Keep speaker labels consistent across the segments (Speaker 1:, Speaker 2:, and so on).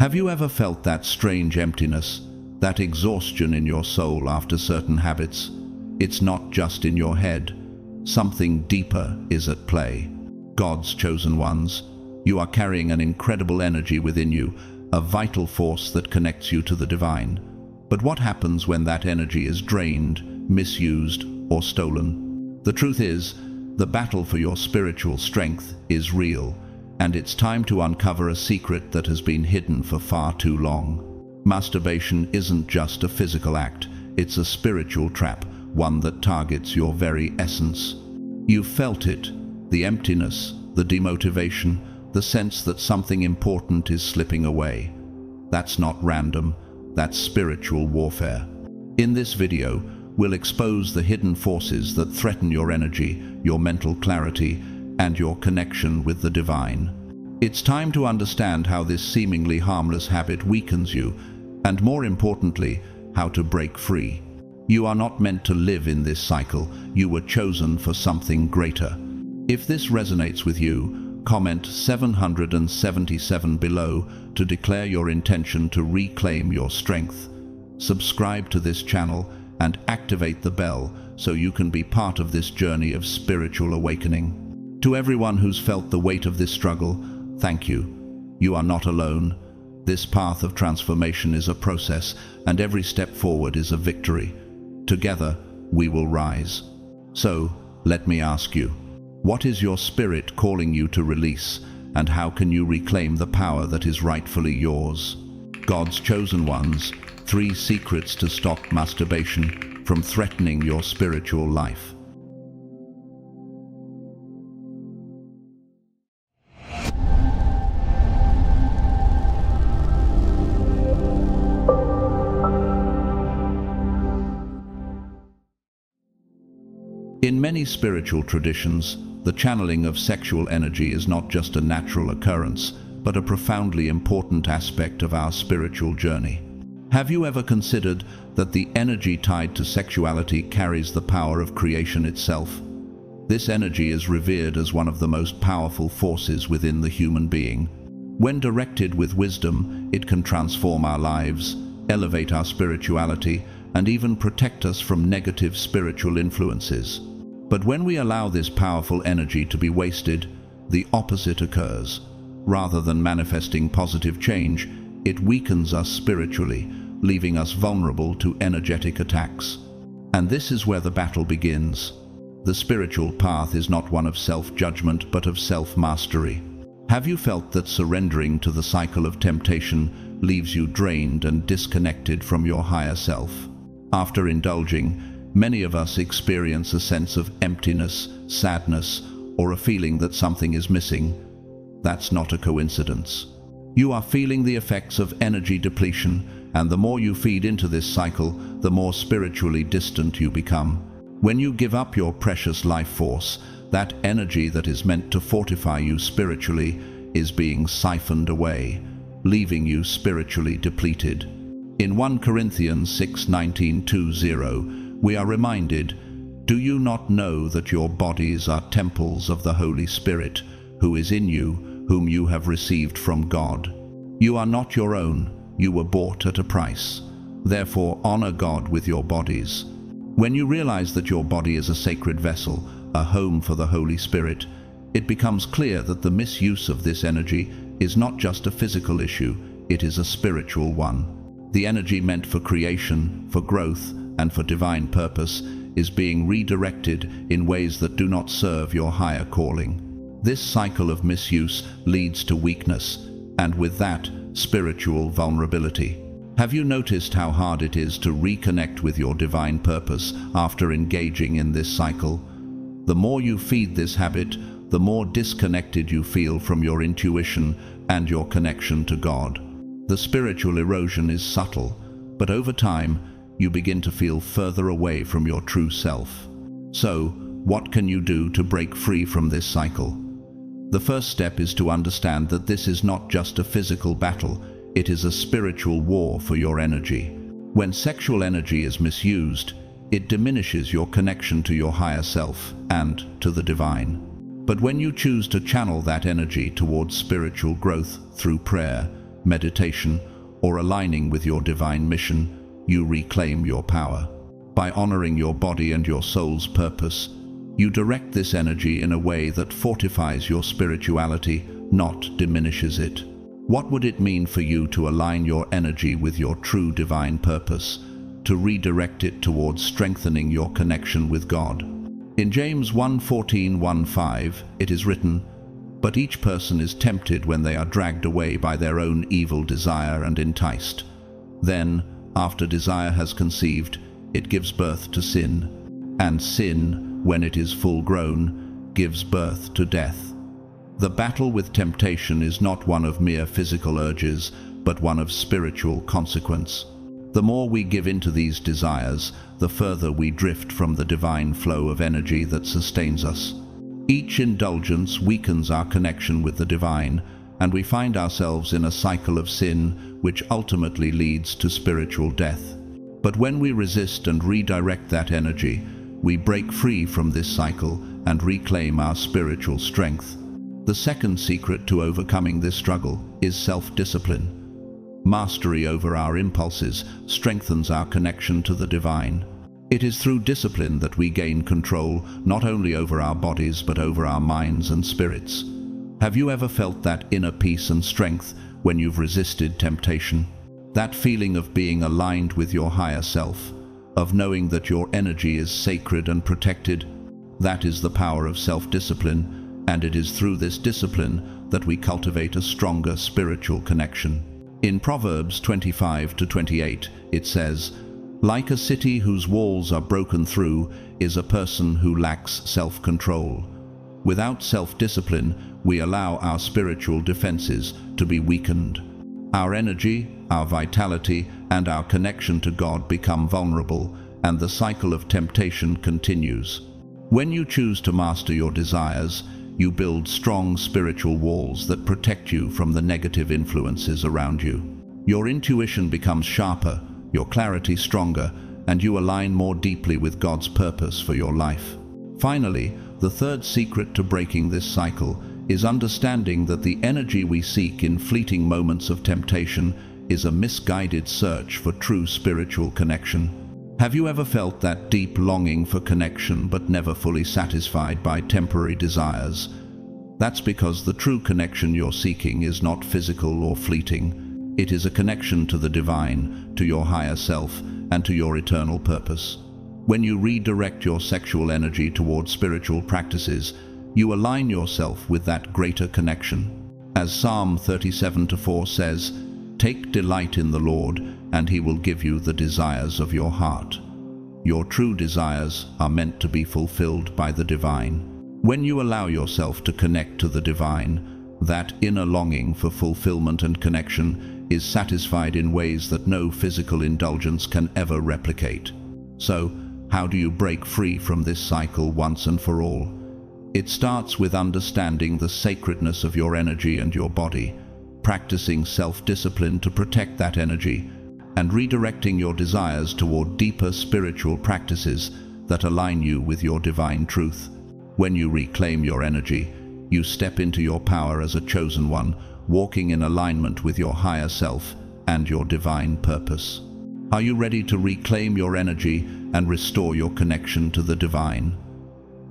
Speaker 1: Have you ever felt that strange emptiness, that exhaustion in your soul after certain habits? It's not just in your head. Something deeper is at play. God's chosen ones, you are carrying an incredible energy within you, a vital force that connects you to the divine. But what happens when that energy is drained, misused, or stolen? The truth is, the battle for your spiritual strength is real, and it's time to uncover a secret that has been hidden for far too long. Masturbation isn't just a physical act, it's a spiritual trap, one that targets your very essence. You've felt it, the emptiness, the demotivation, the sense that something important is slipping away. That's not random, that's spiritual warfare. In this video, we'll expose the hidden forces that threaten your energy, your mental clarity, and your connection with the divine. It's time to understand how this seemingly harmless habit weakens you, and more importantly, how to break free. You are not meant to live in this cycle, you were chosen for something greater. If this resonates with you, comment 777 below to declare your intention to reclaim your strength. Subscribe to this channel and activate the bell so you can be part of this journey of spiritual awakening. To everyone who's felt the weight of this struggle, thank you. You are not alone. This path of transformation is a process, and every step forward is a victory. Together, we will rise. So, let me ask you, what is your spirit calling you to release, and how can you reclaim the power that is rightfully yours? God's chosen ones, 3 secrets to stop masturbation from threatening your spiritual life. In many spiritual traditions, the channeling of sexual energy is not just a natural occurrence, but a profoundly important aspect of our spiritual journey. Have you ever considered that the energy tied to sexuality carries the power of creation itself? This energy is revered as one of the most powerful forces within the human being. When directed with wisdom, it can transform our lives, elevate our spirituality, and even protect us from negative spiritual influences. But when we allow this powerful energy to be wasted, the opposite occurs. Rather than manifesting positive change, it weakens us spiritually, leaving us vulnerable to energetic attacks. And this is where the battle begins. The spiritual path is not one of self-judgment, but of self-mastery. Have you felt that surrendering to the cycle of temptation leaves you drained and disconnected from your higher self? After indulging, many of us experience a sense of emptiness, sadness, or a feeling that something is missing. That's not a coincidence. You are feeling the effects of energy depletion, and the more you feed into this cycle, the more spiritually distant you become. When you give up your precious life force, that energy that is meant to fortify you spiritually is being siphoned away, leaving you spiritually depleted. In 1 Corinthians 6:19-20, we are reminded, "Do you not know that your bodies are temples of the Holy Spirit, who is in you, whom you have received from God? You are not your own, you were bought at a price. Therefore honor God with your bodies." When you realize that your body is a sacred vessel, a home for the Holy Spirit, it becomes clear that the misuse of this energy is not just a physical issue, it is a spiritual one. The energy meant for creation, for growth, and for divine purpose is being redirected in ways that do not serve your higher calling. This cycle of misuse leads to weakness, and with that, spiritual vulnerability. Have you noticed how hard it is to reconnect with your divine purpose after engaging in this cycle? The more you feed this habit, the more disconnected you feel from your intuition and your connection to God. The spiritual erosion is subtle, but over time, you begin to feel further away from your true self. So, what can you do to break free from this cycle? The first step is to understand that this is not just a physical battle, it is a spiritual war for your energy. When sexual energy is misused, it diminishes your connection to your higher self and to the divine. But when you choose to channel that energy towards spiritual growth through prayer, meditation, or aligning with your divine mission, you reclaim your power. By honoring your body and your soul's purpose, you direct this energy in a way that fortifies your spirituality, not diminishes it. What would it mean for you to align your energy with your true divine purpose, to redirect it towards strengthening your connection with God? In James 1:14-15, it is written, "But each person is tempted when they are dragged away by their own evil desire and enticed. Then, after desire has conceived, it gives birth to sin, and sin, when it is full grown, gives birth to death." The battle with temptation is not one of mere physical urges, but one of spiritual consequence. The more we give into these desires, the further we drift from the divine flow of energy that sustains us. Each indulgence weakens our connection with the divine, and we find ourselves in a cycle of sin, which ultimately leads to spiritual death. But when we resist and redirect that energy, we break free from this cycle and reclaim our spiritual strength. The second secret to overcoming this struggle is self-discipline. Mastery over our impulses strengthens our connection to the divine. It is through discipline that we gain control not only over our bodies but over our minds and spirits. Have you ever felt that inner peace and strength when you've resisted temptation? That feeling of being aligned with your higher self, of knowing that your energy is sacred and protected, that is the power of self-discipline, and it is through this discipline that we cultivate a stronger spiritual connection. In Proverbs 25-28, it says, "Like a city whose walls are broken through is a person who lacks self-control." Without self-discipline, we allow our spiritual defenses to be weakened. Our energy, our vitality, and our connection to God become vulnerable, and the cycle of temptation continues. When you choose to master your desires, you build strong spiritual walls that protect you from the negative influences around you. Your intuition becomes sharper, your clarity stronger, and you align more deeply with God's purpose for your life. Finally, the third secret to breaking this cycle is understanding that the energy we seek in fleeting moments of temptation is a misguided search for true spiritual connection. Have you ever felt that deep longing for connection but never fully satisfied by temporary desires? That's because the true connection you're seeking is not physical or fleeting. It is a connection to the divine, to your higher self, and to your eternal purpose. When you redirect your sexual energy towards spiritual practices, you align yourself with that greater connection. As Psalm 37:4 says, "Take delight in the Lord, and He will give you the desires of your heart." Your true desires are meant to be fulfilled by the divine. When you allow yourself to connect to the divine, that inner longing for fulfillment and connection is satisfied in ways that no physical indulgence can ever replicate. So, how do you break free from this cycle once and for all? It starts with understanding the sacredness of your energy and your body, practicing self-discipline to protect that energy, and redirecting your desires toward deeper spiritual practices that align you with your divine truth. When you reclaim your energy, you step into your power as a chosen one, walking in alignment with your higher self and your divine purpose. Are you ready to reclaim your energy and restore your connection to the divine?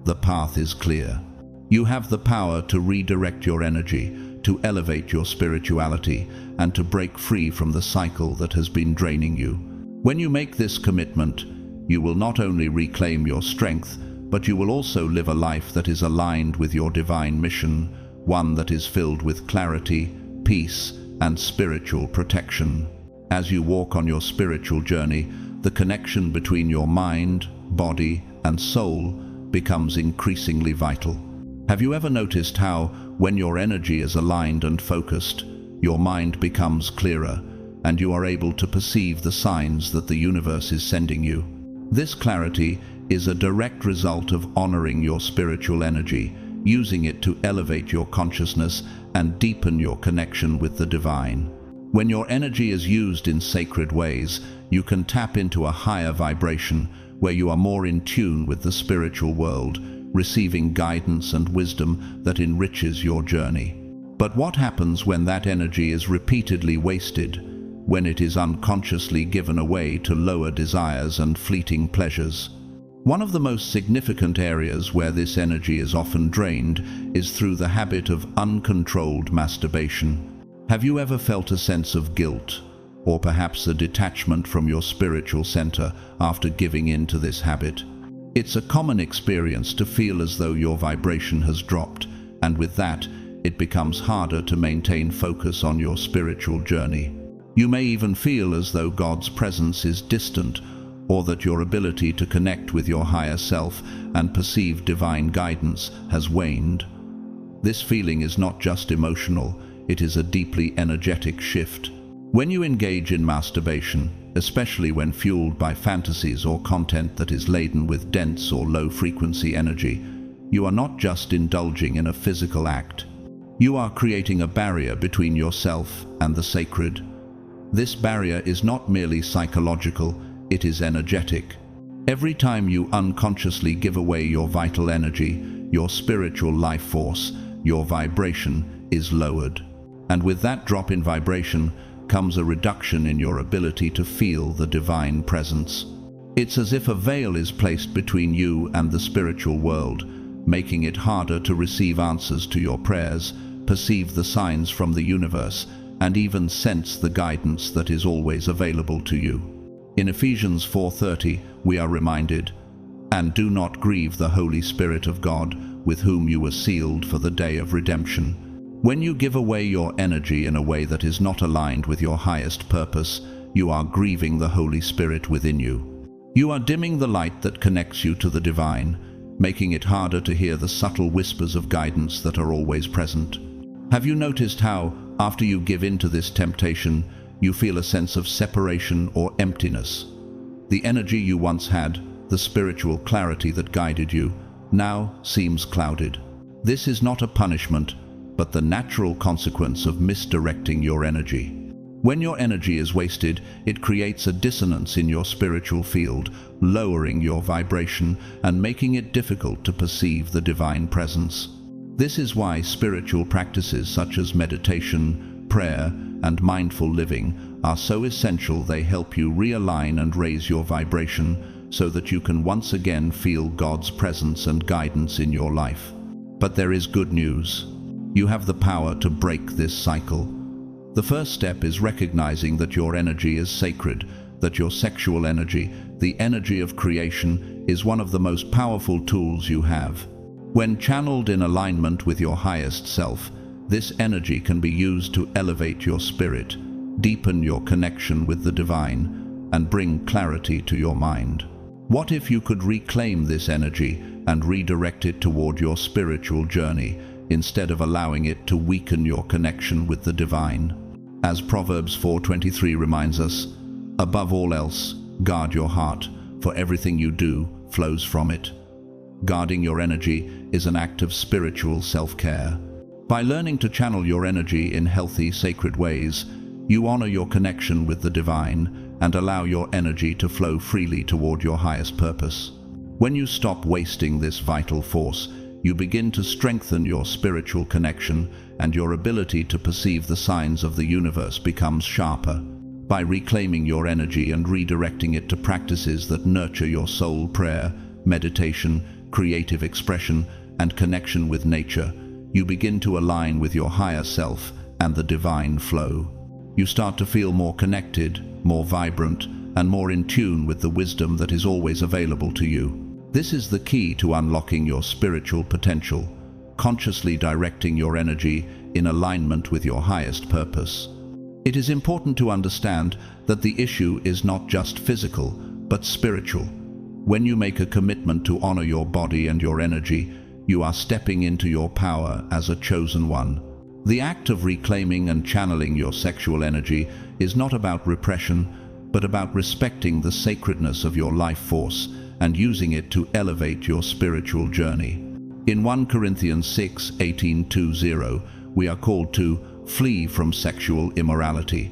Speaker 1: The path is clear. You have the power to redirect your energy, to elevate your spirituality, and to break free from the cycle that has been draining you. When you make this commitment, you will not only reclaim your strength, but you will also live a life that is aligned with your divine mission, one that is filled with clarity, peace, and spiritual protection. As you walk on your spiritual journey, the connection between your mind, body, and soul becomes increasingly vital. Have you ever noticed how, when your energy is aligned and focused, your mind becomes clearer, and you are able to perceive the signs that the universe is sending you? This clarity is a direct result of honoring your spiritual energy, using it to elevate your consciousness and deepen your connection with the divine. When your energy is used in sacred ways, you can tap into a higher vibration where you are more in tune with the spiritual world, receiving guidance and wisdom that enriches your journey. But what happens when that energy is repeatedly wasted, when it is unconsciously given away to lower desires and fleeting pleasures? One of the most significant areas where this energy is often drained is through the habit of uncontrolled masturbation. Have you ever felt a sense of guilt, or perhaps a detachment from your spiritual center after giving in to this habit? It's a common experience to feel as though your vibration has dropped, and with that, it becomes harder to maintain focus on your spiritual journey. You may even feel as though God's presence is distant, or that your ability to connect with your higher self and perceive divine guidance has waned. This feeling is not just emotional, it is a deeply energetic shift. When you engage in masturbation, especially when fueled by fantasies or content that is laden with dense or low-frequency energy, you are not just indulging in a physical act. You are creating a barrier between yourself and the sacred. This barrier is not merely psychological, it is energetic. Every time you unconsciously give away your vital energy, your spiritual life force, your vibration is lowered. And with that drop in vibration comes a reduction in your ability to feel the divine presence. It's as if a veil is placed between you and the spiritual world, making it harder to receive answers to your prayers, perceive the signs from the universe, and even sense the guidance that is always available to you. In Ephesians 4:30, we are reminded, "And do not grieve the Holy Spirit of God, with whom you were sealed for the day of redemption." When you give away your energy in a way that is not aligned with your highest purpose, you are grieving the Holy Spirit within you. You are dimming the light that connects you to the divine, making it harder to hear the subtle whispers of guidance that are always present. Have you noticed how, after you give in to this temptation, you feel a sense of separation or emptiness? The energy you once had, the spiritual clarity that guided you, now seems clouded. This is not a punishment, but the natural consequence of misdirecting your energy. When your energy is wasted, it creates a dissonance in your spiritual field, lowering your vibration and making it difficult to perceive the divine presence. This is why spiritual practices such as meditation, prayer, and mindful living are so essential. They help you realign and raise your vibration so that you can once again feel God's presence and guidance in your life. But there is good news. You have the power to break this cycle. The first step is recognizing that your energy is sacred, that your sexual energy, the energy of creation, is one of the most powerful tools you have. When channeled in alignment with your highest self, this energy can be used to elevate your spirit, deepen your connection with the divine, and bring clarity to your mind. What if you could reclaim this energy and redirect it toward your spiritual journey, instead of allowing it to weaken your connection with the divine? As Proverbs 4:23 reminds us, "Above all else, guard your heart, for everything you do flows from it." Guarding your energy is an act of spiritual self-care. By learning to channel your energy in healthy, sacred ways, you honor your connection with the divine and allow your energy to flow freely toward your highest purpose. When you stop wasting this vital force, you begin to strengthen your spiritual connection, and your ability to perceive the signs of the universe becomes sharper. By reclaiming your energy and redirecting it to practices that nurture your soul, prayer, meditation, creative expression, and connection with nature, you begin to align with your higher self and the divine flow. You start to feel more connected, more vibrant, and more in tune with the wisdom that is always available to you. This is the key to unlocking your spiritual potential, consciously directing your energy in alignment with your highest purpose. It is important to understand that the issue is not just physical, but spiritual. When you make a commitment to honor your body and your energy, you are stepping into your power as a chosen one. The act of reclaiming and channeling your sexual energy is not about repression, but about respecting the sacredness of your life force and using it to elevate your spiritual journey. In 1 Corinthians 6:18-20, we are called to flee from sexual immorality.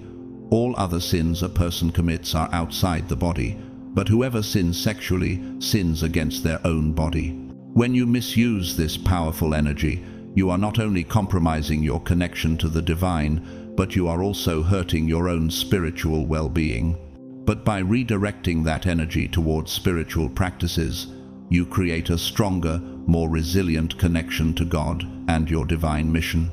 Speaker 1: All other sins a person commits are outside the body, but whoever sins sexually sins against their own body. When you misuse this powerful energy, you are not only compromising your connection to the divine, but you are also hurting your own spiritual well-being. But by redirecting that energy towards spiritual practices, you create a stronger, more resilient connection to God and your divine mission.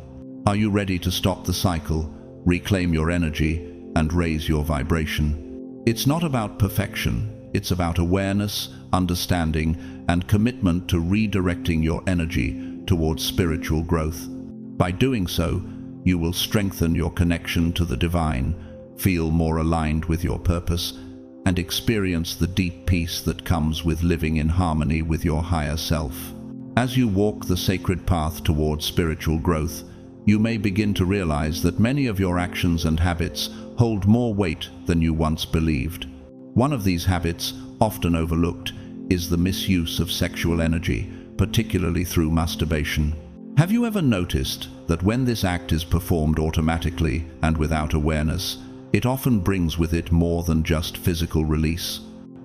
Speaker 1: Are you ready to stop the cycle, reclaim your energy, and raise your vibration? It's not about perfection, it's about awareness, understanding, and commitment to redirecting your energy towards spiritual growth. By doing so, you will strengthen your connection to the divine, feel more aligned with your purpose, and experience the deep peace that comes with living in harmony with your higher self. As you walk the sacred path towards spiritual growth, you may begin to realize that many of your actions and habits hold more weight than you once believed. One of these habits, often overlooked, is the misuse of sexual energy, particularly through masturbation. Have you ever noticed that when this act is performed automatically and without awareness, it often brings with it more than just physical release?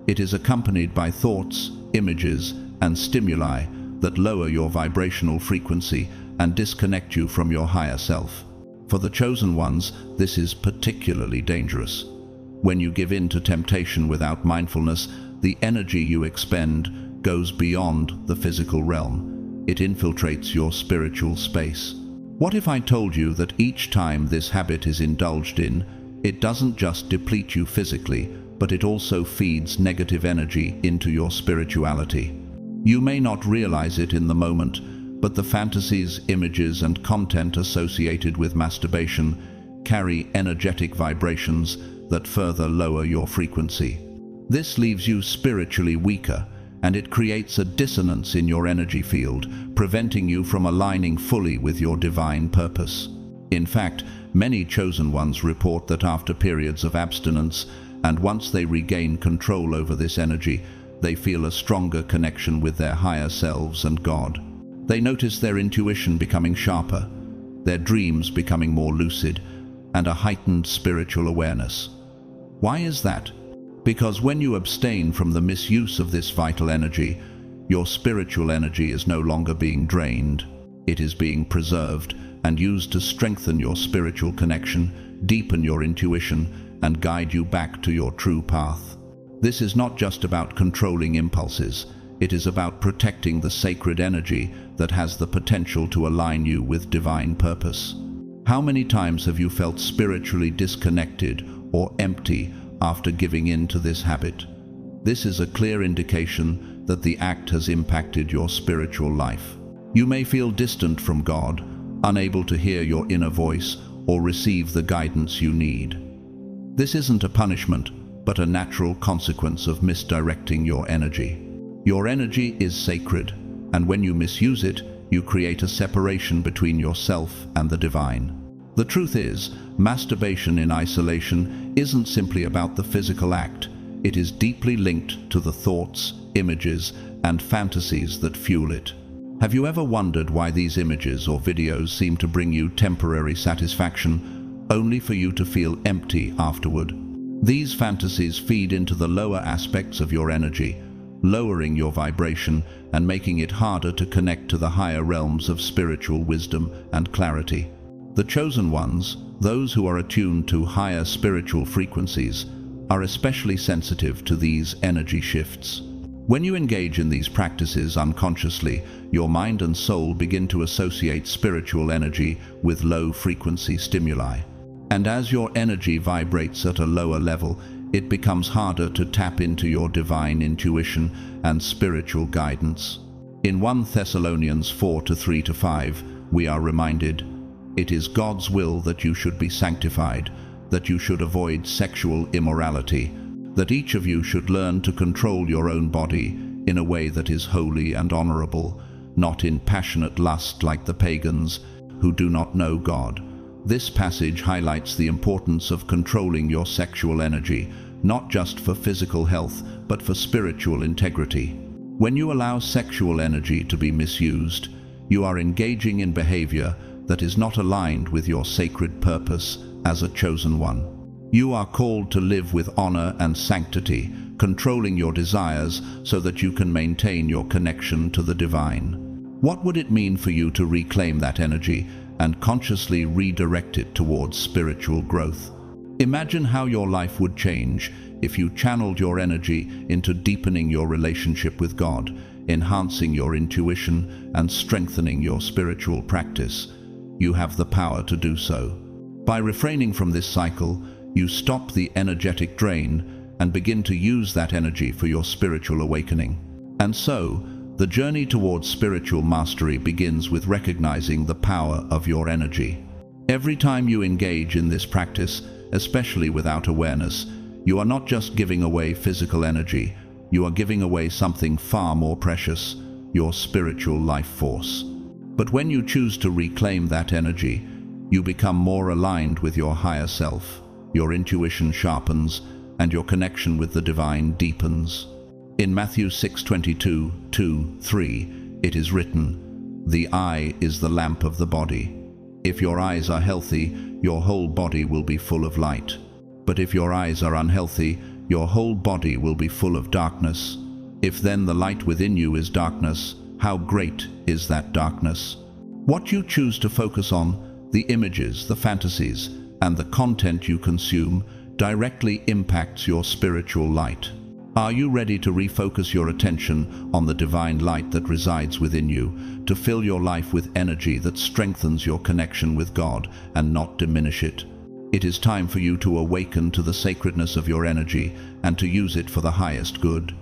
Speaker 1: It is accompanied by thoughts, images, and stimuli that lower your vibrational frequency and disconnect you from your higher self. For the chosen ones, this is particularly dangerous. When you give in to temptation without mindfulness, the energy you expend goes beyond the physical realm. It infiltrates your spiritual space. What if I told you that each time this habit is indulged in, it doesn't just deplete you physically, but it also feeds negative energy into your spirituality? You may not realize it in the moment, but the fantasies, images, and content associated with masturbation carry energetic vibrations that further lower your frequency. This leaves you spiritually weaker, and it creates a dissonance in your energy field, preventing you from aligning fully with your divine purpose. In fact, many chosen ones report that after periods of abstinence, and once they regain control over this energy, they feel a stronger connection with their higher selves and God. They notice their intuition becoming sharper, their dreams becoming more lucid, and a heightened spiritual awareness. Why is that? Because when you abstain from the misuse of this vital energy, your spiritual energy is no longer being drained. It is being preserved and used to strengthen your spiritual connection, deepen your intuition, and guide you back to your true path. This is not just about controlling impulses. It is about protecting the sacred energy that has the potential to align you with divine purpose. How many times have you felt spiritually disconnected or empty after giving in to this habit? This is a clear indication that the act has impacted your spiritual life. You may feel distant from God, unable to hear your inner voice or receive the guidance you need. This isn't a punishment, but a natural consequence of misdirecting your energy. Your energy is sacred, and when you misuse it, you create a separation between yourself and the divine. The truth is, masturbation in isolation isn't simply about the physical act. It is deeply linked to the thoughts, images, and fantasies that fuel it. Have you ever wondered why these images or videos seem to bring you temporary satisfaction, only for you to feel empty afterward? These fantasies feed into the lower aspects of your energy, lowering your vibration and making it harder to connect to the higher realms of spiritual wisdom and clarity. The chosen ones, those who are attuned to higher spiritual frequencies, are especially sensitive to these energy shifts. When you engage in these practices unconsciously, your mind and soul begin to associate spiritual energy with low-frequency stimuli. And as your energy vibrates at a lower level, it becomes harder to tap into your divine intuition and spiritual guidance. In 1 Thessalonians 4:3-5, we are reminded, "It is God's will that you should be sanctified, that you should avoid sexual immorality, that each of you should learn to control your own body in a way that is holy and honorable, not in passionate lust like the pagans who do not know God." This passage highlights the importance of controlling your sexual energy, not just for physical health, but for spiritual integrity. When you allow sexual energy to be misused, you are engaging in behavior that is not aligned with your sacred purpose as a chosen one. You are called to live with honor and sanctity, controlling your desires so that you can maintain your connection to the divine. What would it mean for you to reclaim that energy and consciously redirect it towards spiritual growth? Imagine how your life would change if you channeled your energy into deepening your relationship with God, enhancing your intuition, and strengthening your spiritual practice. You have the power to do so. By refraining from this cycle, you stop the energetic drain and begin to use that energy for your spiritual awakening. And so, the journey towards spiritual mastery begins with recognizing the power of your energy. Every time you engage in this practice, especially without awareness, you are not just giving away physical energy, you are giving away something far more precious, your spiritual life force. But when you choose to reclaim that energy, you become more aligned with your higher self, your intuition sharpens, and your connection with the divine deepens. In Matthew 6:22-3, it is written, "The eye is the lamp of the body. If your eyes are healthy, your whole body will be full of light. But if your eyes are unhealthy, your whole body will be full of darkness. If then the light within you is darkness, how great is that darkness?" What you choose to focus on, the images, the fantasies, and the content you consume, directly impacts your spiritual light. Are you ready to refocus your attention on the divine light that resides within you, to fill your life with energy that strengthens your connection with God and not diminish it? It is time for you to awaken to the sacredness of your energy and to use it for the highest good.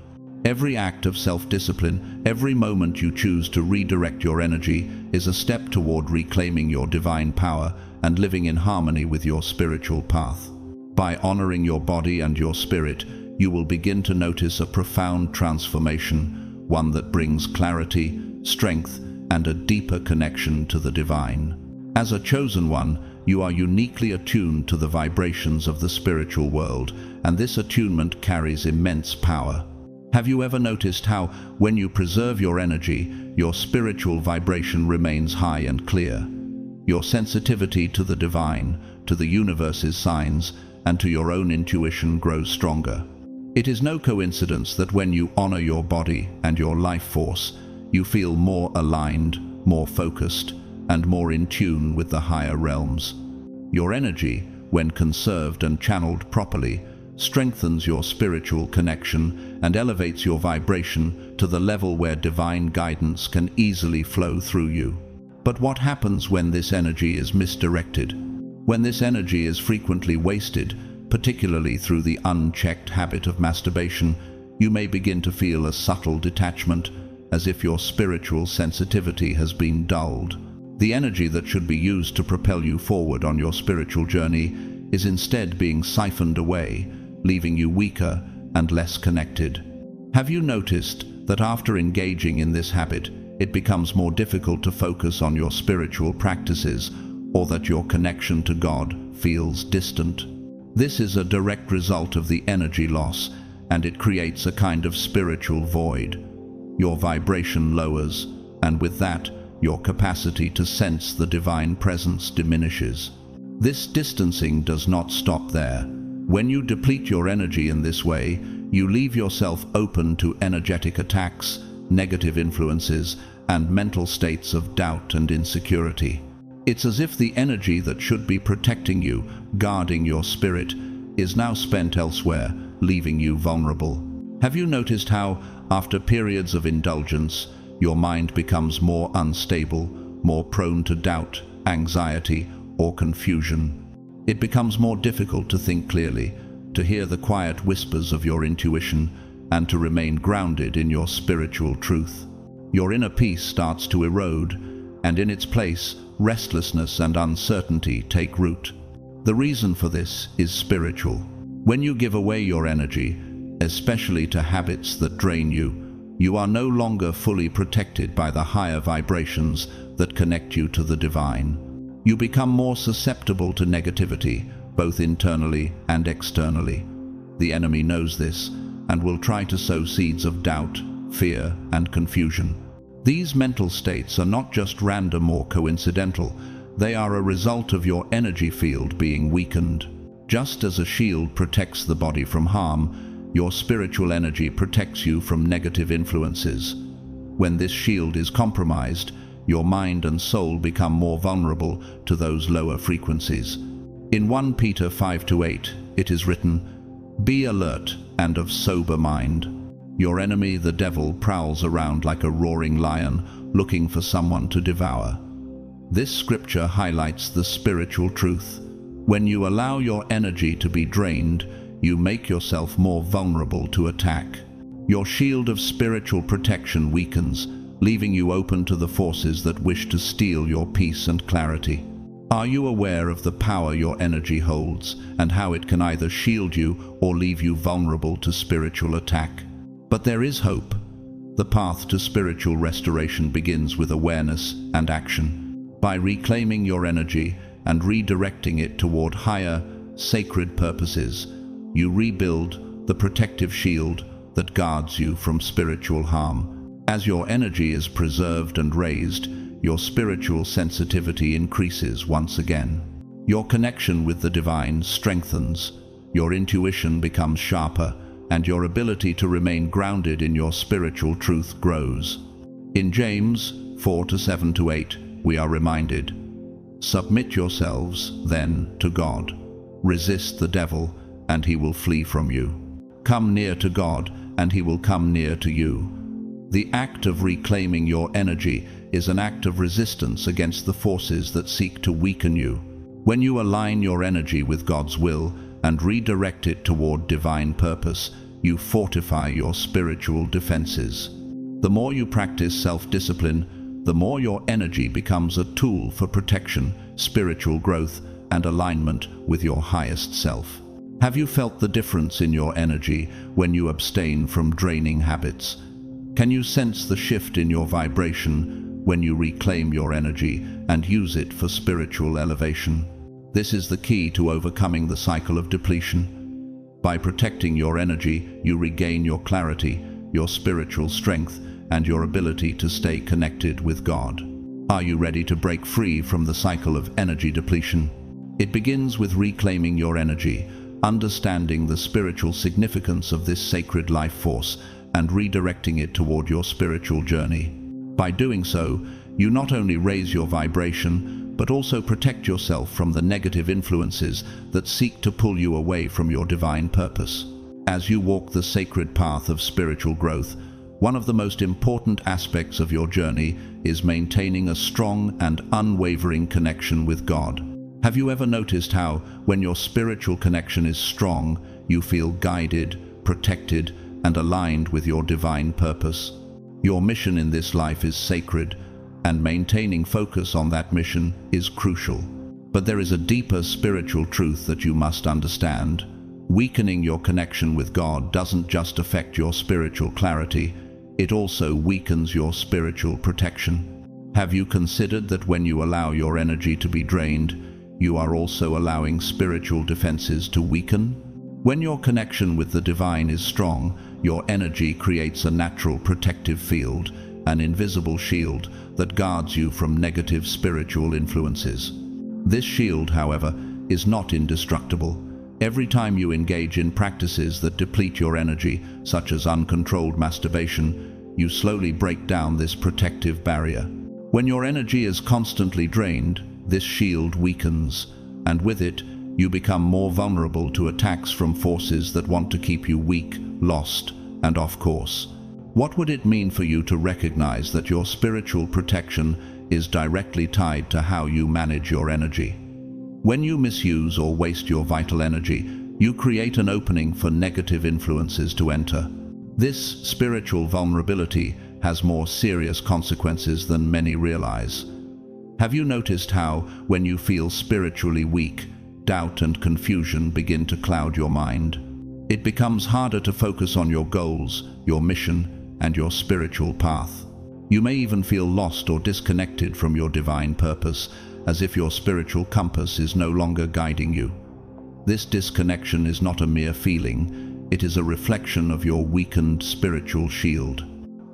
Speaker 1: Every act of self-discipline, every moment you choose to redirect your energy, is a step toward reclaiming your divine power and living in harmony with your spiritual path. By honoring your body and your spirit, you will begin to notice a profound transformation, one that brings clarity, strength, and a deeper connection to the divine. As a chosen one, you are uniquely attuned to the vibrations of the spiritual world, and this attunement carries immense power. Have you ever noticed how, when you preserve your energy, your spiritual vibration remains high and clear? Your sensitivity to the divine, to the universe's signs, and to your own intuition grows stronger. It is no coincidence that when you honor your body and your life force, you feel more aligned, more focused, and more in tune with the higher realms. Your energy, when conserved and channeled properly, strengthens your spiritual connection and elevates your vibration to the level where divine guidance can easily flow through you. But what happens when this energy is misdirected? When this energy is frequently wasted, particularly through the unchecked habit of masturbation, you may begin to feel a subtle detachment, as if your spiritual sensitivity has been dulled. The energy that should be used to propel you forward on your spiritual journey is instead being siphoned away, leaving you weaker and less connected. Have you noticed that after engaging in this habit, it becomes more difficult to focus on your spiritual practices, or that your connection to God feels distant? This is a direct result of the energy loss, and it creates a kind of spiritual void. Your vibration lowers, and with that, your capacity to sense the divine presence diminishes. This distancing does not stop there. When you deplete your energy in this way, you leave yourself open to energetic attacks, negative influences, and mental states of doubt and insecurity. It's as if the energy that should be protecting you, guarding your spirit, is now spent elsewhere, leaving you vulnerable. Have you noticed how, after periods of indulgence, your mind becomes more unstable, more prone to doubt, anxiety, or confusion? It becomes more difficult to think clearly, to hear the quiet whispers of your intuition, and to remain grounded in your spiritual truth. Your inner peace starts to erode, and in its place, restlessness and uncertainty take root. The reason for this is spiritual. When you give away your energy, especially to habits that drain you, you are no longer fully protected by the higher vibrations that connect you to the divine. You become more susceptible to negativity, both internally and externally. The enemy knows this and will try to sow seeds of doubt, fear, and confusion. These mental states are not just random or coincidental, they are a result of your energy field being weakened. Just as a shield protects the body from harm, your spiritual energy protects you from negative influences. When this shield is compromised, your mind and soul become more vulnerable to those lower frequencies. In 1 Peter 5-8, it is written, "Be alert and of sober mind. Your enemy, the devil, prowls around like a roaring lion, looking for someone to devour." This scripture highlights the spiritual truth. When you allow your energy to be drained, you make yourself more vulnerable to attack. Your shield of spiritual protection weakens, leaving you open to the forces that wish to steal your peace and clarity. Are you aware of the power your energy holds and how it can either shield you or leave you vulnerable to spiritual attack? But there is hope. The path to spiritual restoration begins with awareness and action. By reclaiming your energy and redirecting it toward higher, sacred purposes, you rebuild the protective shield that guards you from spiritual harm. As your energy is preserved and raised, your spiritual sensitivity increases once again. Your connection with the divine strengthens, your intuition becomes sharper, and your ability to remain grounded in your spiritual truth grows. In James 4-7-8, we are reminded, "Submit yourselves, then, to God. Resist the devil, and he will flee from you. Come near to God, and he will come near to you." The act of reclaiming your energy is an act of resistance against the forces that seek to weaken you. When you align your energy with God's will and redirect it toward divine purpose, you fortify your spiritual defenses. The more you practice self-discipline, the more your energy becomes a tool for protection, spiritual growth, and alignment with your highest self. Have you felt the difference in your energy when you abstain from draining habits? Can you sense the shift in your vibration when you reclaim your energy and use it for spiritual elevation? This is the key to overcoming the cycle of depletion. By protecting your energy, you regain your clarity, your spiritual strength, and your ability to stay connected with God. Are you ready to break free from the cycle of energy depletion? It begins with reclaiming your energy, understanding the spiritual significance of this sacred life force, and redirecting it toward your spiritual journey. By doing so, you not only raise your vibration, but also protect yourself from the negative influences that seek to pull you away from your divine purpose. As you walk the sacred path of spiritual growth, one of the most important aspects of your journey is maintaining a strong and unwavering connection with God. Have you ever noticed how, when your spiritual connection is strong, you feel guided, protected, and aligned with your divine purpose? Your mission in this life is sacred, and maintaining focus on that mission is crucial. But there is a deeper spiritual truth that you must understand. Weakening your connection with God doesn't just affect your spiritual clarity, it also weakens your spiritual protection. Have you considered that when you allow your energy to be drained, you are also allowing spiritual defenses to weaken? When your connection with the divine is strong, your energy creates a natural protective field, an invisible shield that guards you from negative spiritual influences. This shield, however, is not indestructible. Every time you engage in practices that deplete your energy, such as uncontrolled masturbation, you slowly break down this protective barrier. When your energy is constantly drained, this shield weakens, and with it, you become more vulnerable to attacks from forces that want to keep you weak, lost, and off course. What would it mean for you to recognize that your spiritual protection is directly tied to how you manage your energy? When you misuse or waste your vital energy, you create an opening for negative influences to enter. This spiritual vulnerability has more serious consequences than many realize. Have you noticed how, when you feel spiritually weak, doubt and confusion begin to cloud your mind? It becomes harder to focus on your goals, your mission, and your spiritual path. You may even feel lost or disconnected from your divine purpose, as if your spiritual compass is no longer guiding you. This disconnection is not a mere feeling, it is a reflection of your weakened spiritual shield.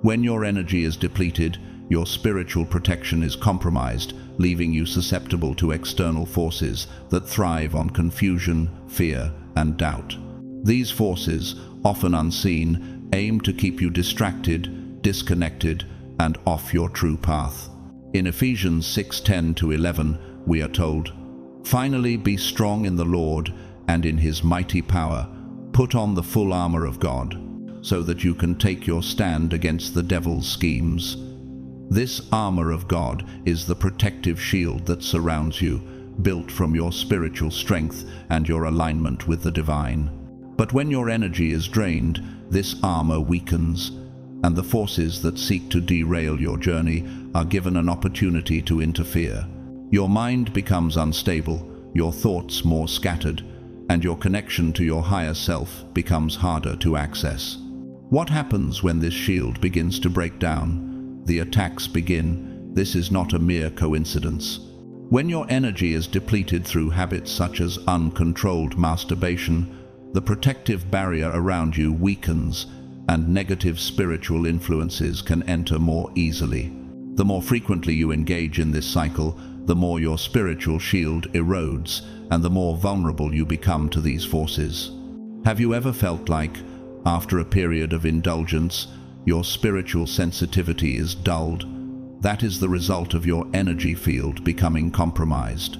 Speaker 1: When your energy is depleted, your spiritual protection is compromised, leaving you susceptible to external forces that thrive on confusion, fear, and doubt. These forces, often unseen, aim to keep you distracted, disconnected, and off your true path. In Ephesians 6:10-11, we are told, "Finally be strong in the Lord and in his mighty power. Put on the full armor of God, so that you can take your stand against the devil's schemes." This armor of God is the protective shield that surrounds you, built from your spiritual strength and your alignment with the divine. But when your energy is drained, this armor weakens, and the forces that seek to derail your journey are given an opportunity to interfere. Your mind becomes unstable, your thoughts more scattered, and your connection to your higher self becomes harder to access. What happens when this shield begins to break down? The attacks begin. This is not a mere coincidence. When your energy is depleted through habits such as uncontrolled masturbation, the protective barrier around you weakens, and negative spiritual influences can enter more easily. The more frequently you engage in this cycle, the more your spiritual shield erodes, and the more vulnerable you become to these forces. Have you ever felt like, after a period of indulgence, your spiritual sensitivity is dulled? That is the result of your energy field becoming compromised.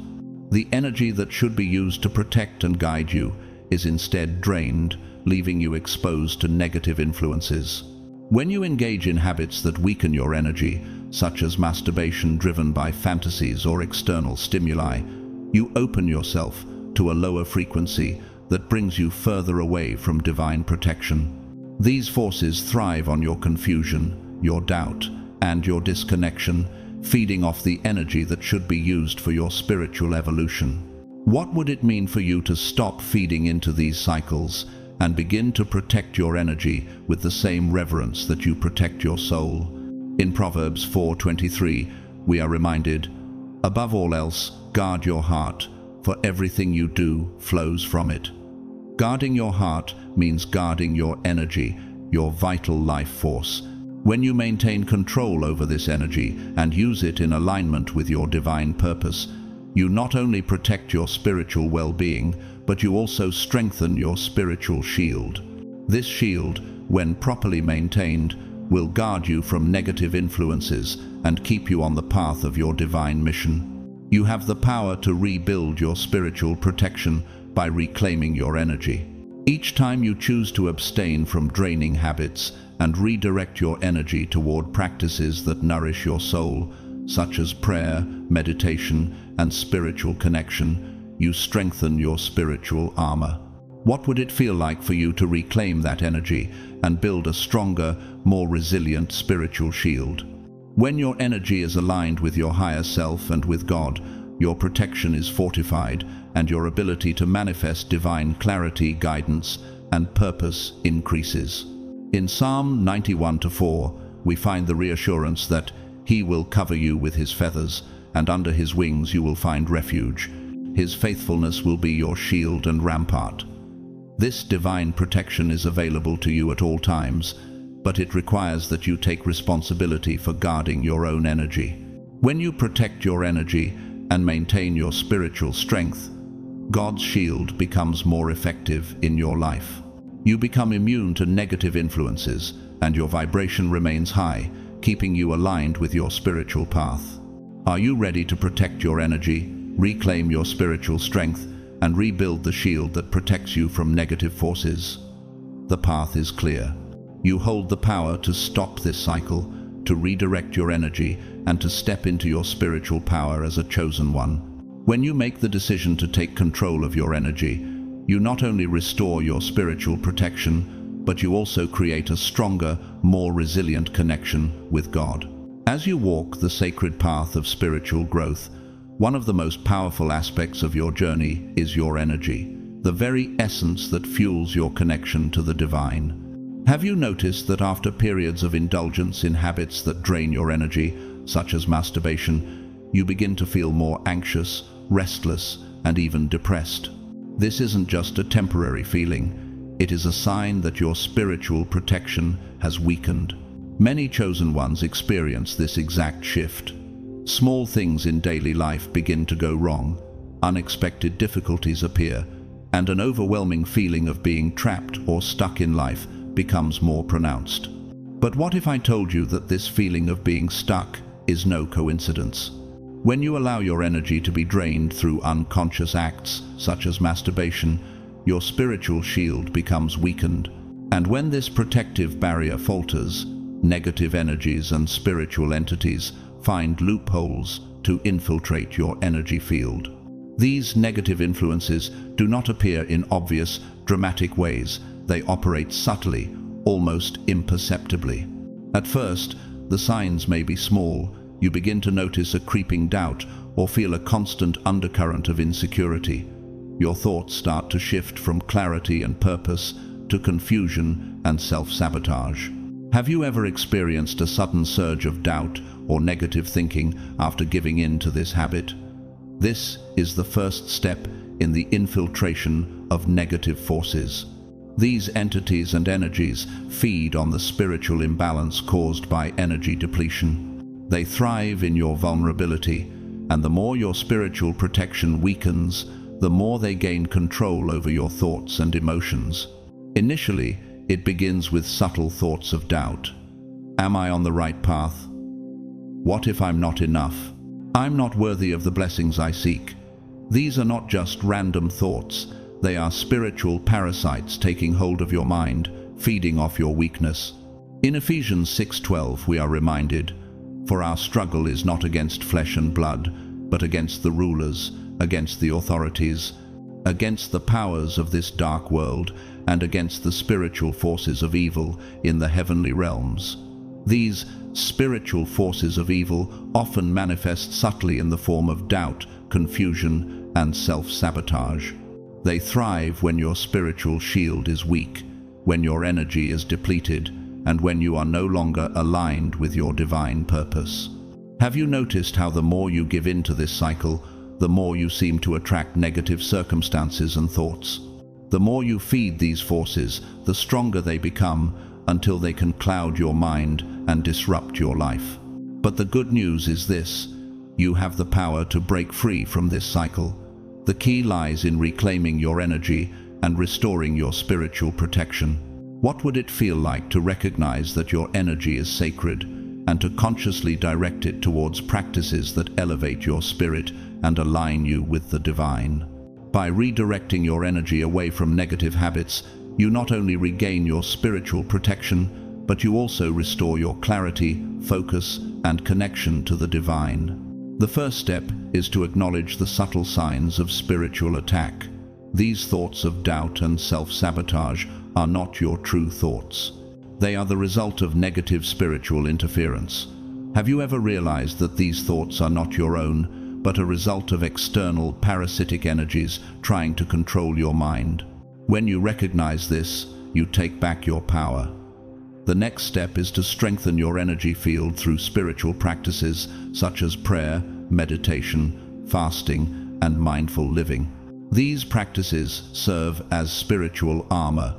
Speaker 1: The energy that should be used to protect and guide you is instead drained, leaving you exposed to negative influences. When you engage in habits that weaken your energy, such as masturbation driven by fantasies or external stimuli, you open yourself to a lower frequency that brings you further away from divine protection. These forces thrive on your confusion, your doubt, and your disconnection, feeding off the energy that should be used for your spiritual evolution. What would it mean for you to stop feeding into these cycles and begin to protect your energy with the same reverence that you protect your soul? In Proverbs 4:23, we are reminded, "Above all else, guard your heart, for everything you do flows from it." Guarding your heart means guarding your energy, your vital life force. When you maintain control over this energy and use it in alignment with your divine purpose, you not only protect your spiritual well-being, but you also strengthen your spiritual shield. This shield, when properly maintained, will guard you from negative influences and keep you on the path of your divine mission. You have the power to rebuild your spiritual protection by reclaiming your energy. Each time you choose to abstain from draining habits and redirect your energy toward practices that nourish your soul, such as prayer, meditation, and spiritual connection, you strengthen your spiritual armor. What would it feel like for you to reclaim that energy and build a stronger, more resilient spiritual shield? When your energy is aligned with your higher self and with God, your protection is fortified, and your ability to manifest divine clarity, guidance, and purpose increases. In Psalm 91:4, we find the reassurance that He will cover you with His feathers, and under His wings you will find refuge. His faithfulness will be your shield and rampart. This divine protection is available to you at all times, but it requires that you take responsibility for guarding your own energy. When you protect your energy and maintain your spiritual strength, God's shield becomes more effective in your life. You become immune to negative influences, and your vibration remains high, keeping you aligned with your spiritual path. Are you ready to protect your energy, reclaim your spiritual strength, and rebuild the shield that protects you from negative forces? The path is clear. You hold the power to stop this cycle, to redirect your energy, and to step into your spiritual power as a chosen one. When you make the decision to take control of your energy, you not only restore your spiritual protection, but you also create a stronger, more resilient connection with God. As you walk the sacred path of spiritual growth, one of the most powerful aspects of your journey is your energy, the very essence that fuels your connection to the divine. Have you noticed that after periods of indulgence in habits that drain your energy, such as masturbation, you begin to feel more anxious, restless, and even depressed? This isn't just a temporary feeling. It is a sign that your spiritual protection has weakened. Many chosen ones experience this exact shift. Small things in daily life begin to go wrong, unexpected difficulties appear, and an overwhelming feeling of being trapped or stuck in life becomes more pronounced. But what if I told you that this feeling of being stuck is no coincidence? When you allow your energy to be drained through unconscious acts, such as masturbation, your spiritual shield becomes weakened. And when this protective barrier falters, negative energies and spiritual entities find loopholes to infiltrate your energy field. These negative influences do not appear in obvious, dramatic ways. They operate subtly, almost imperceptibly. At first, the signs may be small. You begin to notice a creeping doubt or feel a constant undercurrent of insecurity. Your thoughts start to shift from clarity and purpose to confusion and self-sabotage. Have you ever experienced a sudden surge of doubt or negative thinking after giving in to this habit? This is the first step in the infiltration of negative forces. These entities and energies feed on the spiritual imbalance caused by energy depletion. They thrive in your vulnerability, and the more your spiritual protection weakens, the more they gain control over your thoughts and emotions. Initially, it begins with subtle thoughts of doubt. Am I on the right path? What if I'm not enough? I'm not worthy of the blessings I seek. These are not just random thoughts. They are spiritual parasites taking hold of your mind, feeding off your weakness. In Ephesians 6:12 we are reminded, "For our struggle is not against flesh and blood, but against the rulers, against the authorities, against the powers of this dark world, and against the spiritual forces of evil in the heavenly realms." These spiritual forces of evil often manifest subtly in the form of doubt, confusion, and self-sabotage. They thrive when your spiritual shield is weak, when your energy is depleted, and when you are no longer aligned with your divine purpose. Have you noticed how the more you give in to this cycle, the more you seem to attract negative circumstances and thoughts? The more you feed these forces, the stronger they become, until they can cloud your mind and disrupt your life. But the good news is this: you have the power to break free from this cycle. The key lies in reclaiming your energy and restoring your spiritual protection. What would it feel like to recognize that your energy is sacred and to consciously direct it towards practices that elevate your spirit and align you with the divine? By redirecting your energy away from negative habits, you not only regain your spiritual protection, but you also restore your clarity, focus, and connection to the divine. The first step is to acknowledge the subtle signs of spiritual attack. These thoughts of doubt and self-sabotage are not your true thoughts. They are the result of negative spiritual interference. Have you ever realized that these thoughts are not your own, but a result of external parasitic energies trying to control your mind? When you recognize this, you take back your power. The next step is to strengthen your energy field through spiritual practices such as prayer, meditation, fasting, and mindful living. These practices serve as spiritual armor,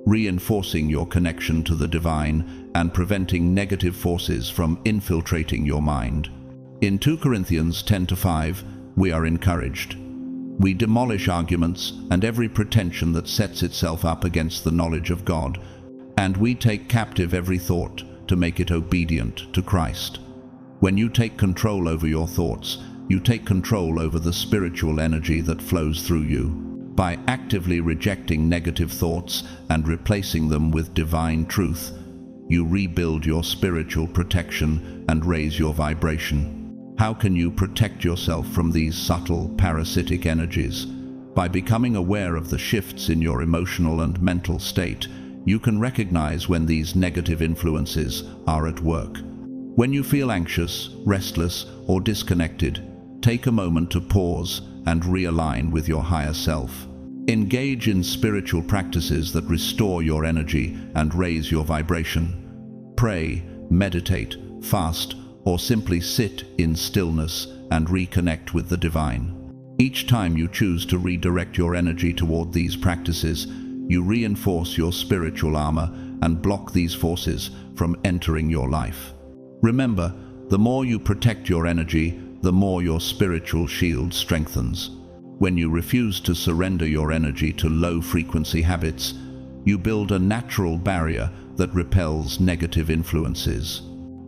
Speaker 1: reinforcing your connection to the divine and preventing negative forces from infiltrating your mind. In 2 Corinthians 10:5, we are encouraged. We demolish arguments and every pretension that sets itself up against the knowledge of God, and we take captive every thought to make it obedient to Christ. When you take control over your thoughts, you take control over the spiritual energy that flows through you. By actively rejecting negative thoughts and replacing them with divine truth, you rebuild your spiritual protection and raise your vibration. How can you protect yourself from these subtle parasitic energies? By becoming aware of the shifts in your emotional and mental state, you can recognize when these negative influences are at work. When you feel anxious, restless, or disconnected, take a moment to pause and realign with your higher self. Engage in spiritual practices that restore your energy and raise your vibration. Pray, meditate, fast, or simply sit in stillness and reconnect with the divine. Each time you choose to redirect your energy toward these practices, you reinforce your spiritual armor and block these forces from entering your life. Remember, the more you protect your energy, the more your spiritual shield strengthens. When you refuse to surrender your energy to low-frequency habits, You build a natural barrier that repels negative influences.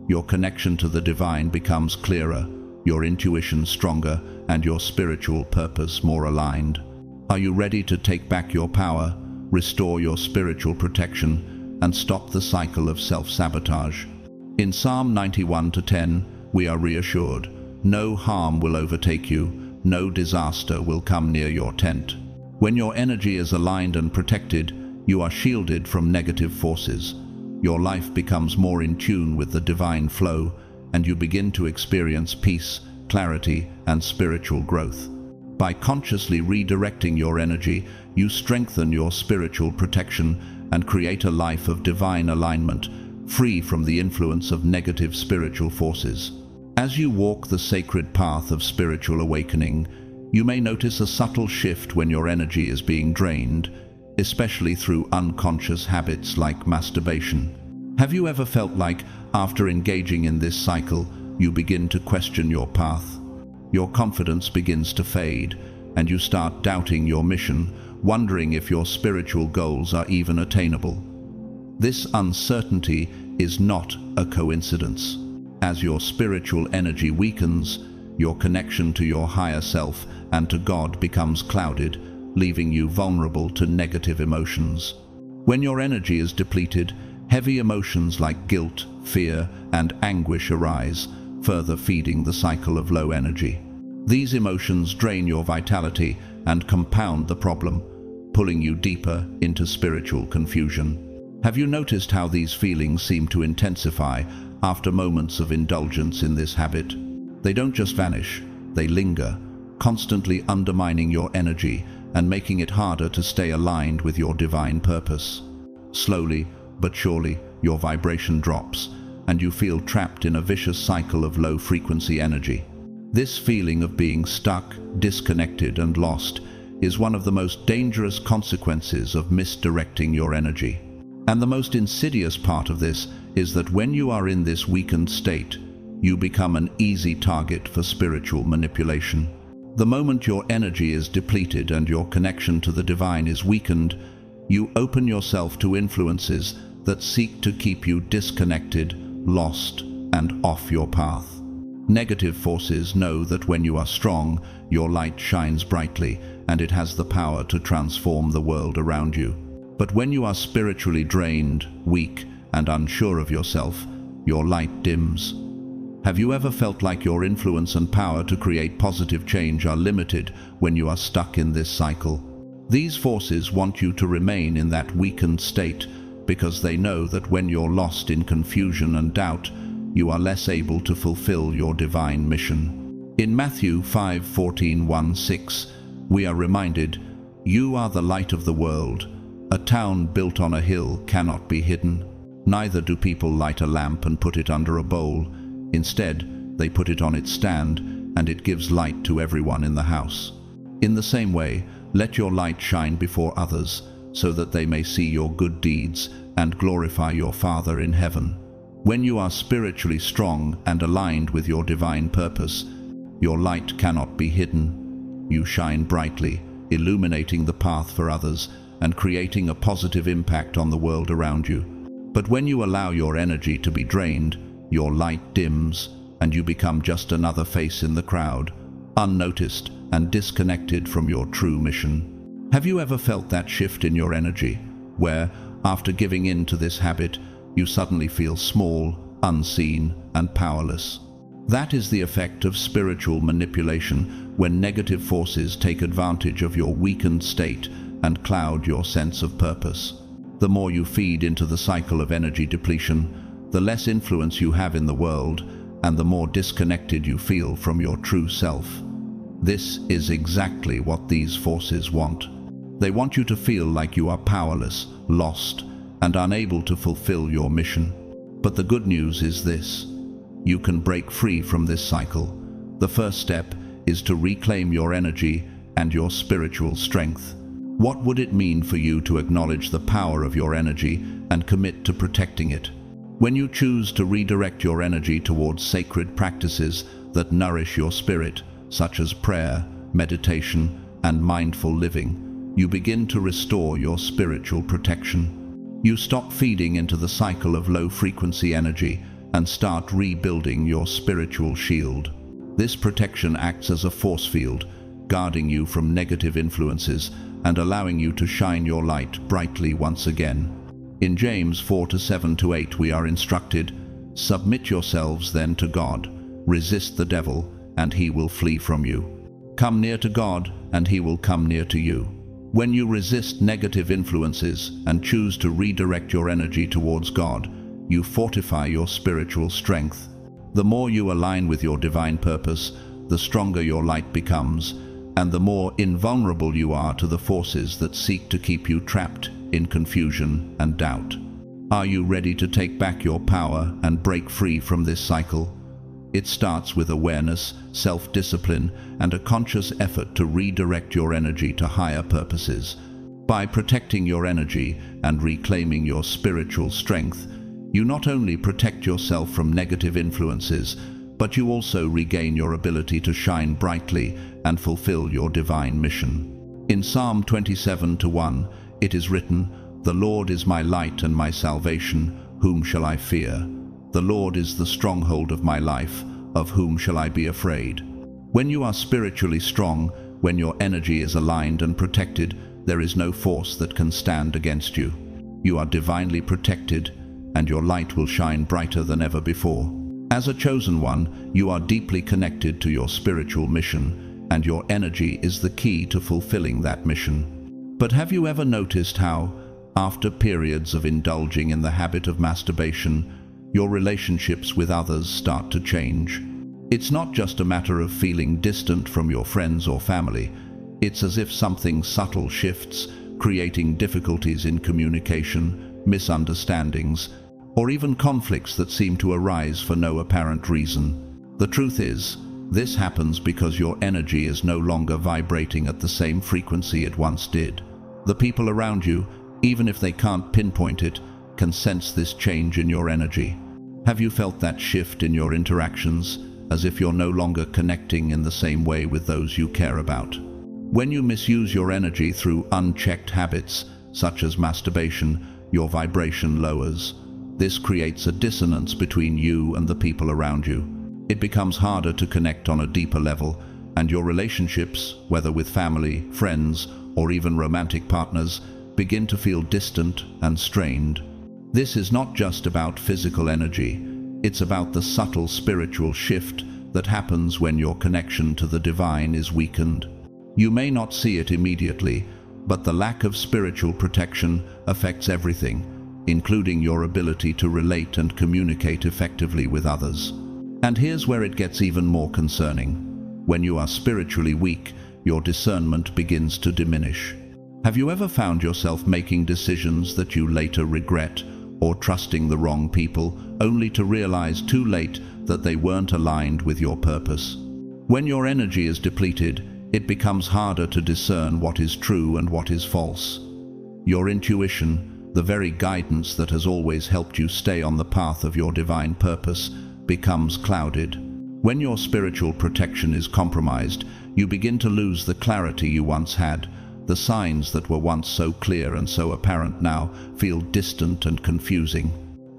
Speaker 1: Your connection to the divine becomes clearer, your intuition stronger, and your spiritual purpose more aligned. Are you ready to take back your power, restore your spiritual protection, and stop the cycle of self-sabotage? In Psalm 91:10, we are reassured, no harm will overtake you, no disaster will come near your tent. When your energy is aligned and protected, you are shielded from negative forces. Your life becomes more in tune with the divine flow, and you begin to experience peace, clarity, and spiritual growth. By consciously redirecting your energy, you strengthen your spiritual protection and create a life of divine alignment, free from the influence of negative spiritual forces. As you walk the sacred path of spiritual awakening, you may notice a subtle shift when your energy is being drained, especially through unconscious habits like masturbation. Have you ever felt like, after engaging in this cycle, you begin to question your path? Your confidence begins to fade, and you start doubting your mission, wondering if your spiritual goals are even attainable. This uncertainty is not a coincidence. As your spiritual energy weakens, your connection to your higher self and to God becomes clouded, leaving you vulnerable to negative emotions. When your energy is depleted, heavy emotions like guilt, fear, and anguish arise, further feeding the cycle of low energy. These emotions drain your vitality and compound the problem, pulling you deeper into spiritual confusion. Have you noticed how these feelings seem to intensify after moments of indulgence in this habit? They don't just vanish, they linger, constantly undermining your energy and making it harder to stay aligned with your divine purpose. Slowly but surely, your vibration drops, and you feel trapped in a vicious cycle of low-frequency energy. This feeling of being stuck, disconnected, and lost is one of the most dangerous consequences of misdirecting your energy. And the most insidious part of this is that when you are in this weakened state, you become an easy target for spiritual manipulation. The moment your energy is depleted and your connection to the divine is weakened, you open yourself to influences that seek to keep you disconnected, lost, and off your path. Negative forces know that when you are strong, your light shines brightly, and it has the power to transform the world around you. But when you are spiritually drained, weak, and unsure of yourself, your light dims. Have you ever felt like your influence and power to create positive change are limited when you are stuck in this cycle? These forces want you to remain in that weakened state because they know that when you're lost in confusion and doubt, you are less able to fulfill your divine mission. In Matthew 5:14-16, we are reminded, "You are the light of the world. A town built on a hill cannot be hidden. Neither do people light a lamp and put it under a bowl. Instead, they put it on its stand, and it gives light to everyone in the house. In the same way, let your light shine before others, so that they may see your good deeds and glorify your Father in heaven." When you are spiritually strong and aligned with your divine purpose, your light cannot be hidden. You shine brightly, illuminating the path for others and creating a positive impact on the world around you. But when you allow your energy to be drained, your light dims, and you become just another face in the crowd, unnoticed and disconnected from your true mission. Have you ever felt that shift in your energy, where, after giving in to this habit, you suddenly feel small, unseen, and powerless? That is the effect of spiritual manipulation, when negative forces take advantage of your weakened state and cloud your sense of purpose. The more you feed into the cycle of energy depletion, the less influence you have in the world, and the more disconnected you feel from your true self. This is exactly what these forces want. They want you to feel like you are powerless, lost, and unable to fulfill your mission. But the good news is this: you can break free from this cycle. The first step is to reclaim your energy and your spiritual strength. What would it mean for you to acknowledge the power of your energy and commit to protecting it? When you choose to redirect your energy towards sacred practices that nourish your spirit, such as prayer, meditation, and mindful living, you begin to restore your spiritual protection. You stop feeding into the cycle of low-frequency energy and start rebuilding your spiritual shield. This protection acts as a force field, guarding you from negative influences and allowing you to shine your light brightly once again. In James 4:7-8 we are instructed, "Submit yourselves then to God, resist the devil, and he will flee from you. Come near to God, and he will come near to you." When you resist negative influences and choose to redirect your energy towards God, you fortify your spiritual strength. The more you align with your divine purpose, the stronger your light becomes, and the more invulnerable you are to the forces that seek to keep you trapped in confusion and doubt. Are you ready to take back your power and break free from this cycle? It starts with awareness, self-discipline, and a conscious effort to redirect your energy to higher purposes. By protecting your energy and reclaiming your spiritual strength, you not only protect yourself from negative influences, but you also regain your ability to shine brightly and fulfill your divine mission. In Psalm 27:1, it is written, "The Lord is my light and my salvation, whom shall I fear? The Lord is the stronghold of my life, of whom shall I be afraid?" When you are spiritually strong, when your energy is aligned and protected, there is no force that can stand against you. You are divinely protected, and your light will shine brighter than ever before. As a chosen one, you are deeply connected to your spiritual mission, and your energy is the key to fulfilling that mission. But have you ever noticed how, after periods of indulging in the habit of masturbation, your relationships with others start to change? It's not just a matter of feeling distant from your friends or family. It's as if something subtle shifts, creating difficulties in communication, misunderstandings, or even conflicts that seem to arise for no apparent reason. The truth is, this happens because your energy is no longer vibrating at the same frequency it once did. The people around you, even if they can't pinpoint it, can sense this change in your energy. Have you felt that shift in your interactions, as if you're no longer connecting in the same way with those you care about? When you misuse your energy through unchecked habits, such as masturbation, your vibration lowers. This creates a dissonance between you and the people around you. It becomes harder to connect on a deeper level, and your relationships, whether with family, friends, or even romantic partners, begin to feel distant and strained. This is not just about physical energy. It's about the subtle spiritual shift that happens when your connection to the divine is weakened. You may not see it immediately, but the lack of spiritual protection affects everything, including your ability to relate and communicate effectively with others. And here's where it gets even more concerning. When you are spiritually weak, your discernment begins to diminish. Have you ever found yourself making decisions that you later regret, or trusting the wrong people, only to realize too late that they weren't aligned with your purpose? When your energy is depleted, it becomes harder to discern what is true and what is false. Your intuition, the very guidance that has always helped you stay on the path of your divine purpose, becomes clouded. When your spiritual protection is compromised, you begin to lose the clarity you once had. The signs that were once so clear and so apparent now feel distant and confusing.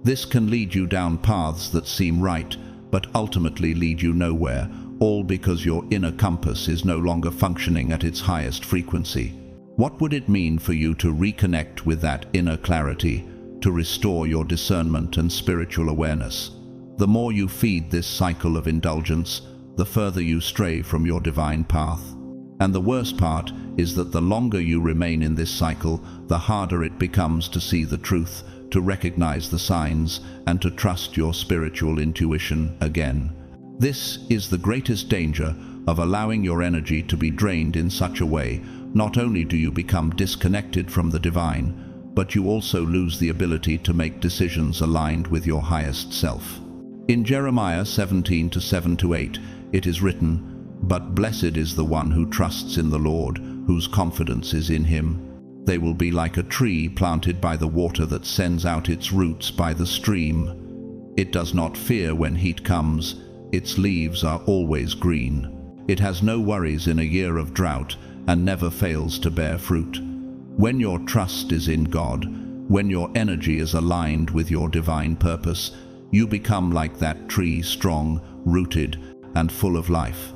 Speaker 1: This can lead you down paths that seem right, but ultimately lead you nowhere, all because your inner compass is no longer functioning at its highest frequency. What would it mean for you to reconnect with that inner clarity, to restore your discernment and spiritual awareness? The more you feed this cycle of indulgence, the further you stray from your divine path. And the worst part is that the longer you remain in this cycle, the harder it becomes to see the truth, to recognize the signs, and to trust your spiritual intuition again. This is the greatest danger of allowing your energy to be drained in such a way. Not only do you become disconnected from the divine, but you also lose the ability to make decisions aligned with your highest self. In Jeremiah 17:7-8, it is written, "But blessed is the one who trusts in the Lord, whose confidence is in him. They will be like a tree planted by the water that sends out its roots by the stream. It does not fear when heat comes, its leaves are always green. It has no worries in a year of drought and never fails to bear fruit." When your trust is in God, when your energy is aligned with your divine purpose, you become like that tree, strong, rooted, and full of life.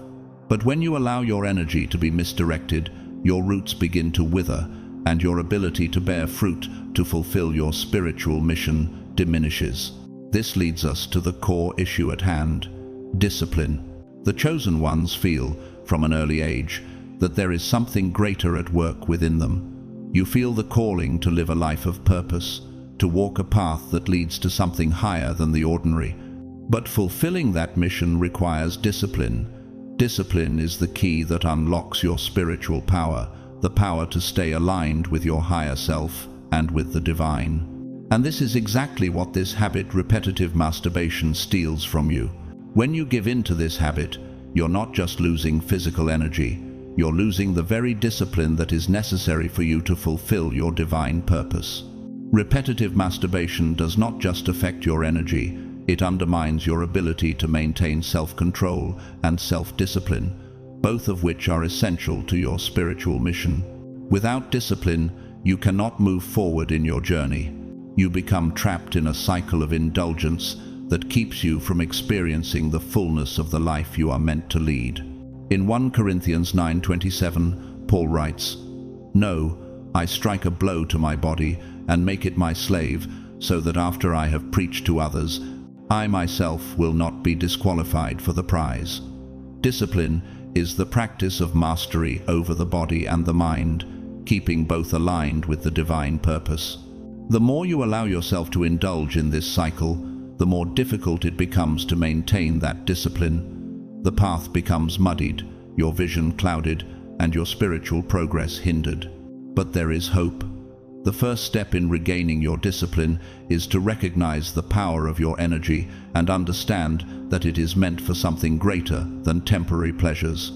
Speaker 1: But when you allow your energy to be misdirected, your roots begin to wither, and your ability to bear fruit, to fulfill your spiritual mission, diminishes. This leads us to the core issue at hand: discipline. The chosen ones feel, from an early age, that there is something greater at work within them. You feel the calling to live a life of purpose, to walk a path that leads to something higher than the ordinary. But fulfilling that mission requires discipline. Discipline is the key that unlocks your spiritual power, the power to stay aligned with your higher self and with the divine. And this is exactly what this habit, repetitive masturbation, steals from you. When you give in to this habit, you're not just losing physical energy, you're losing the very discipline that is necessary for you to fulfill your divine purpose. Repetitive masturbation does not just affect your energy, it undermines your ability to maintain self-control and self-discipline, both of which are essential to your spiritual mission. Without discipline, you cannot move forward in your journey. You become trapped in a cycle of indulgence that keeps you from experiencing the fullness of the life you are meant to lead. In 1 Corinthians 9:27, Paul writes, "No, I strike a blow to my body and make it my slave, so that after I have preached to others, I myself will not be disqualified for the prize." Discipline is the practice of mastery over the body and the mind, keeping both aligned with the divine purpose. The more you allow yourself to indulge in this cycle, the more difficult it becomes to maintain that discipline. The path becomes muddied, your vision clouded, and your spiritual progress hindered. But there is hope. The first step in regaining your discipline is to recognize the power of your energy and understand that it is meant for something greater than temporary pleasures.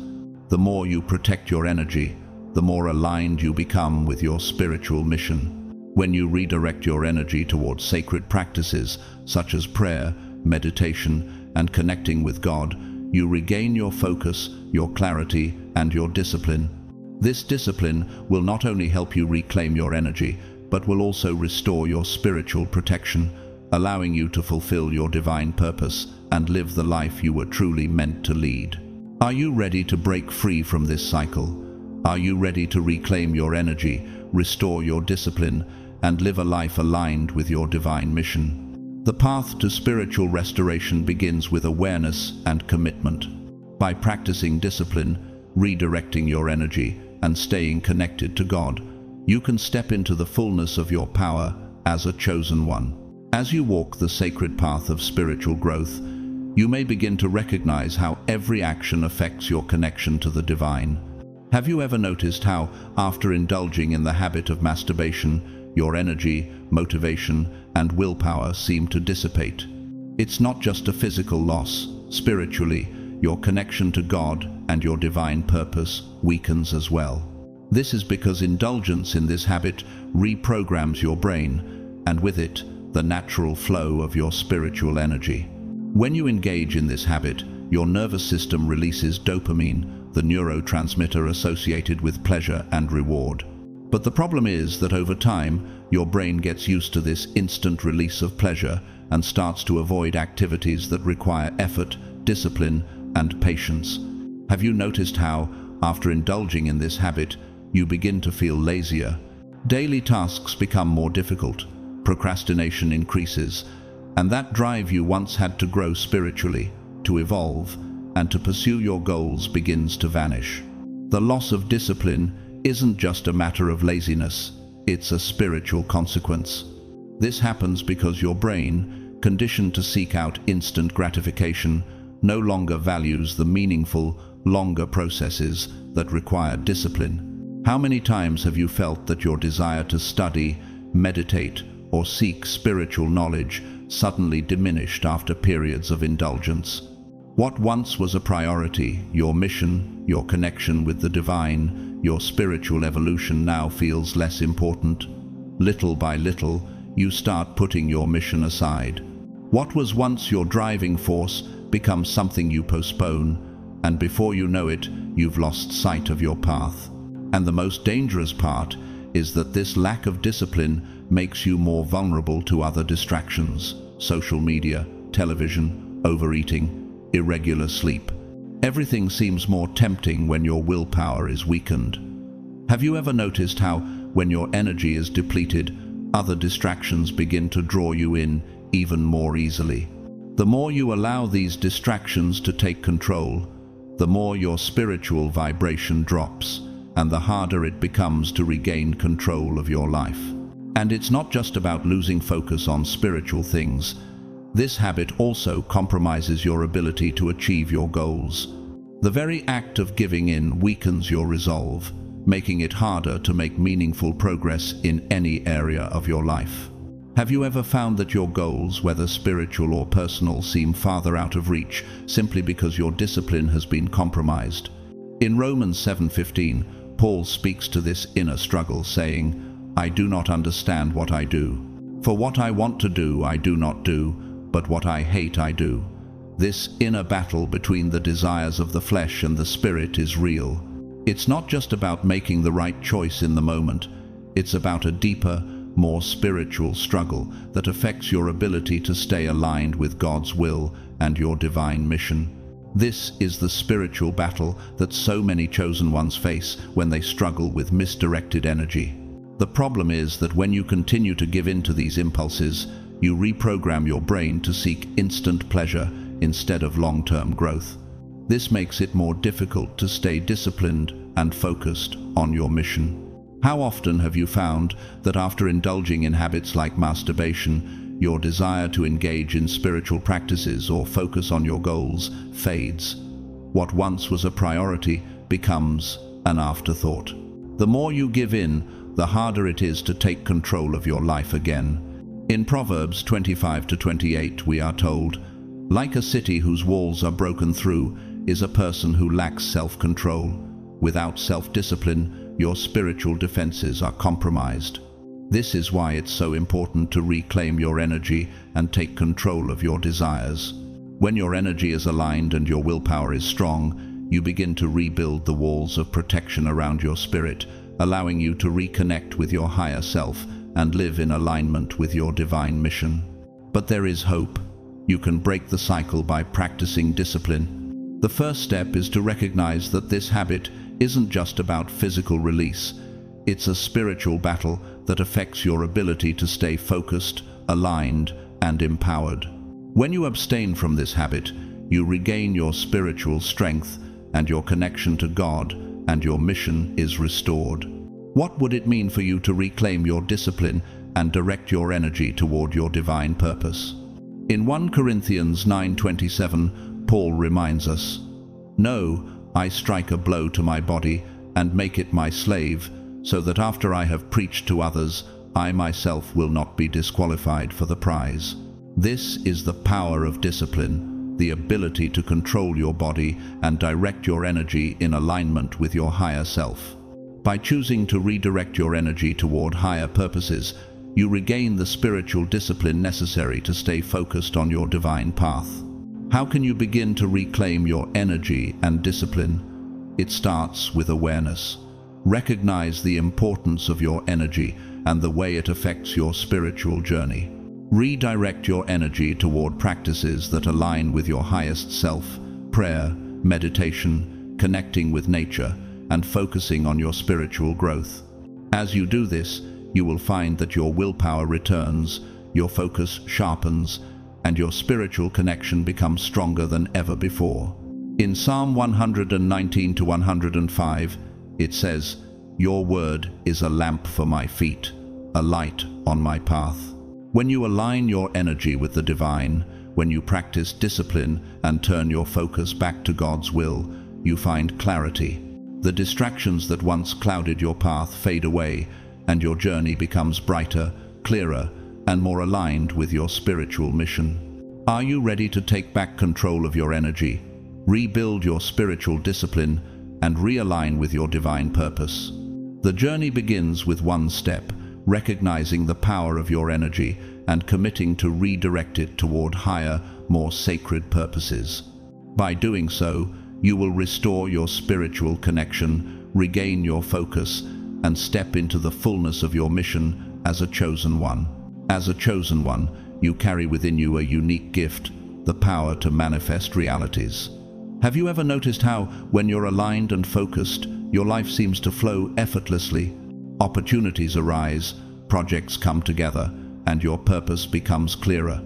Speaker 1: The more you protect your energy, the more aligned you become with your spiritual mission. When you redirect your energy towards sacred practices such as prayer, meditation, and connecting with God, you regain your focus, your clarity, and your discipline. This discipline will not only help you reclaim your energy, but will also restore your spiritual protection, allowing you to fulfill your divine purpose and live the life you were truly meant to lead. Are you ready to break free from this cycle? Are you ready to reclaim your energy, restore your discipline, and live a life aligned with your divine mission? The path to spiritual restoration begins with awareness and commitment. By practicing discipline, redirecting your energy, and staying connected to God, you can step into the fullness of your power as a chosen one. As you walk the sacred path of spiritual growth, you may begin to recognize how every action affects your connection to the divine. Have you ever noticed how, after indulging in the habit of masturbation, your energy, motivation, and willpower seem to dissipate? It's not just a physical loss. Spiritually, your connection to God and your divine purpose weakens as well. This is because indulgence in this habit reprograms your brain, and with it, the natural flow of your spiritual energy. When you engage in this habit, your nervous system releases dopamine, the neurotransmitter associated with pleasure and reward. But the problem is that over time, your brain gets used to this instant release of pleasure and starts to avoid activities that require effort, discipline, and patience. Have you noticed how, after indulging in this habit, you begin to feel lazier? Daily tasks become more difficult, procrastination increases, and that drive you once had to grow spiritually, to evolve, and to pursue your goals begins to vanish. The loss of discipline isn't just a matter of laziness, it's a spiritual consequence. This happens because your brain, conditioned to seek out instant gratification, no longer values the meaningful, longer processes that require discipline. How many times have you felt that your desire to study, meditate, or seek spiritual knowledge suddenly diminished after periods of indulgence? What once was a priority, your mission, your connection with the divine, your spiritual evolution, now feels less important. Little by little, you start putting your mission aside. What was once your driving force becomes something you postpone, and before you know it, you've lost sight of your path. And the most dangerous part is that this lack of discipline makes you more vulnerable to other distractions: social media, television, overeating, irregular sleep. Everything seems more tempting when your willpower is weakened. Have you ever noticed how, when your energy is depleted, other distractions begin to draw you in even more easily? The more you allow these distractions to take control, the more your spiritual vibration drops, and the harder it becomes to regain control of your life. And it's not just about losing focus on spiritual things. This habit also compromises your ability to achieve your goals. The very act of giving in weakens your resolve, making it harder to make meaningful progress in any area of your life. Have you ever found that your goals, whether spiritual or personal, seem farther out of reach simply because your discipline has been compromised? In Romans 7:15, Paul speaks to this inner struggle, saying, "I do not understand what I do. For what I want to do, I do not do, but what I hate I do." This inner battle between the desires of the flesh and the spirit is real. It's not just about making the right choice in the moment. It's about a deeper, more spiritual struggle that affects your ability to stay aligned with God's will and your divine mission. This is the spiritual battle that so many chosen ones face when they struggle with misdirected energy. The problem is that when you continue to give in to these impulses, you reprogram your brain to seek instant pleasure instead of long-term growth. This makes it more difficult to stay disciplined and focused on your mission. How often have you found that after indulging in habits like masturbation, your desire to engage in spiritual practices or focus on your goals fades? What once was a priority becomes an afterthought. The more you give in, the harder it is to take control of your life again. In Proverbs 25-28, we are told, "Like a city whose walls are broken through is a person who lacks self-control. Without self-discipline, your spiritual defenses are compromised." This is why it's so important to reclaim your energy and take control of your desires. When your energy is aligned and your willpower is strong, you begin to rebuild the walls of protection around your spirit, allowing you to reconnect with your higher self and live in alignment with your divine mission. But there is hope. You can break the cycle by practicing discipline. The first step is to recognize that this habit isn't just about physical release. It's a spiritual battle that affects your ability to stay focused, aligned, and empowered. When you abstain from this habit, you regain your spiritual strength and your connection to God, and your mission is restored. What would it mean for you to reclaim your discipline and direct your energy toward your divine purpose? In 1 Corinthians 9:27, Paul reminds us, "No, I strike a blow to my body and make it my slave, so that after I have preached to others, I myself will not be disqualified for the prize." This is the power of discipline, the ability to control your body and direct your energy in alignment with your higher self. By choosing to redirect your energy toward higher purposes, you regain the spiritual discipline necessary to stay focused on your divine path. How can you begin to reclaim your energy and discipline? It starts with awareness. Recognize the importance of your energy and the way it affects your spiritual journey. Redirect your energy toward practices that align with your highest self: prayer, meditation, connecting with nature, and focusing on your spiritual growth. As you do this, you will find that your willpower returns, your focus sharpens, and your spiritual connection becomes stronger than ever before. In Psalm 119-105, it says, "Your word is a lamp for my feet, a light on my path." When you align your energy with the divine, when you practice discipline and turn your focus back to God's will, you find clarity. The distractions that once clouded your path fade away, and your journey becomes brighter, clearer, and more aligned with your spiritual mission. Are you ready to take back control of your energy, rebuild your spiritual discipline, and realign with your divine purpose? The journey begins with one step: recognizing the power of your energy and committing to redirect it toward higher, more sacred purposes. By doing so, you will restore your spiritual connection, regain your focus, and step into the fullness of your mission as a chosen one. As a chosen one, you carry within you a unique gift, the power to manifest realities. Have you ever noticed how, when you're aligned and focused, your life seems to flow effortlessly? Opportunities arise, projects come together, and your purpose becomes clearer.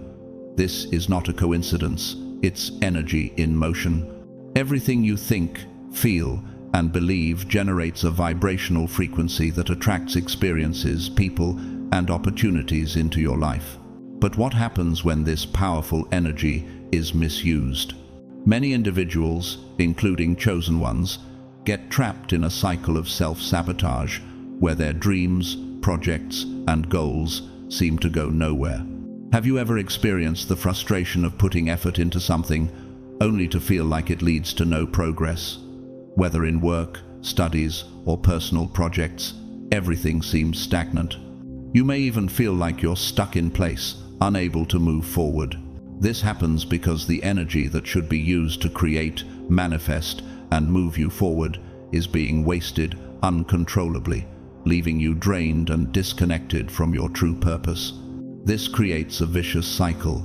Speaker 1: This is not a coincidence, it's energy in motion. Everything you think, feel, and believe generates a vibrational frequency that attracts experiences, people, and opportunities into your life. But what happens when this powerful energy is misused? Many individuals, including chosen ones, get trapped in a cycle of self-sabotage, where their dreams, projects, and goals seem to go nowhere. Have you ever experienced the frustration of putting effort into something, only to feel like it leads to no progress? Whether in work, studies, or personal projects, everything seems stagnant. You may even feel like you're stuck in place, unable to move forward. This happens because the energy that should be used to create, manifest, and move you forward is being wasted uncontrollably, leaving you drained and disconnected from your true purpose. This creates a vicious cycle.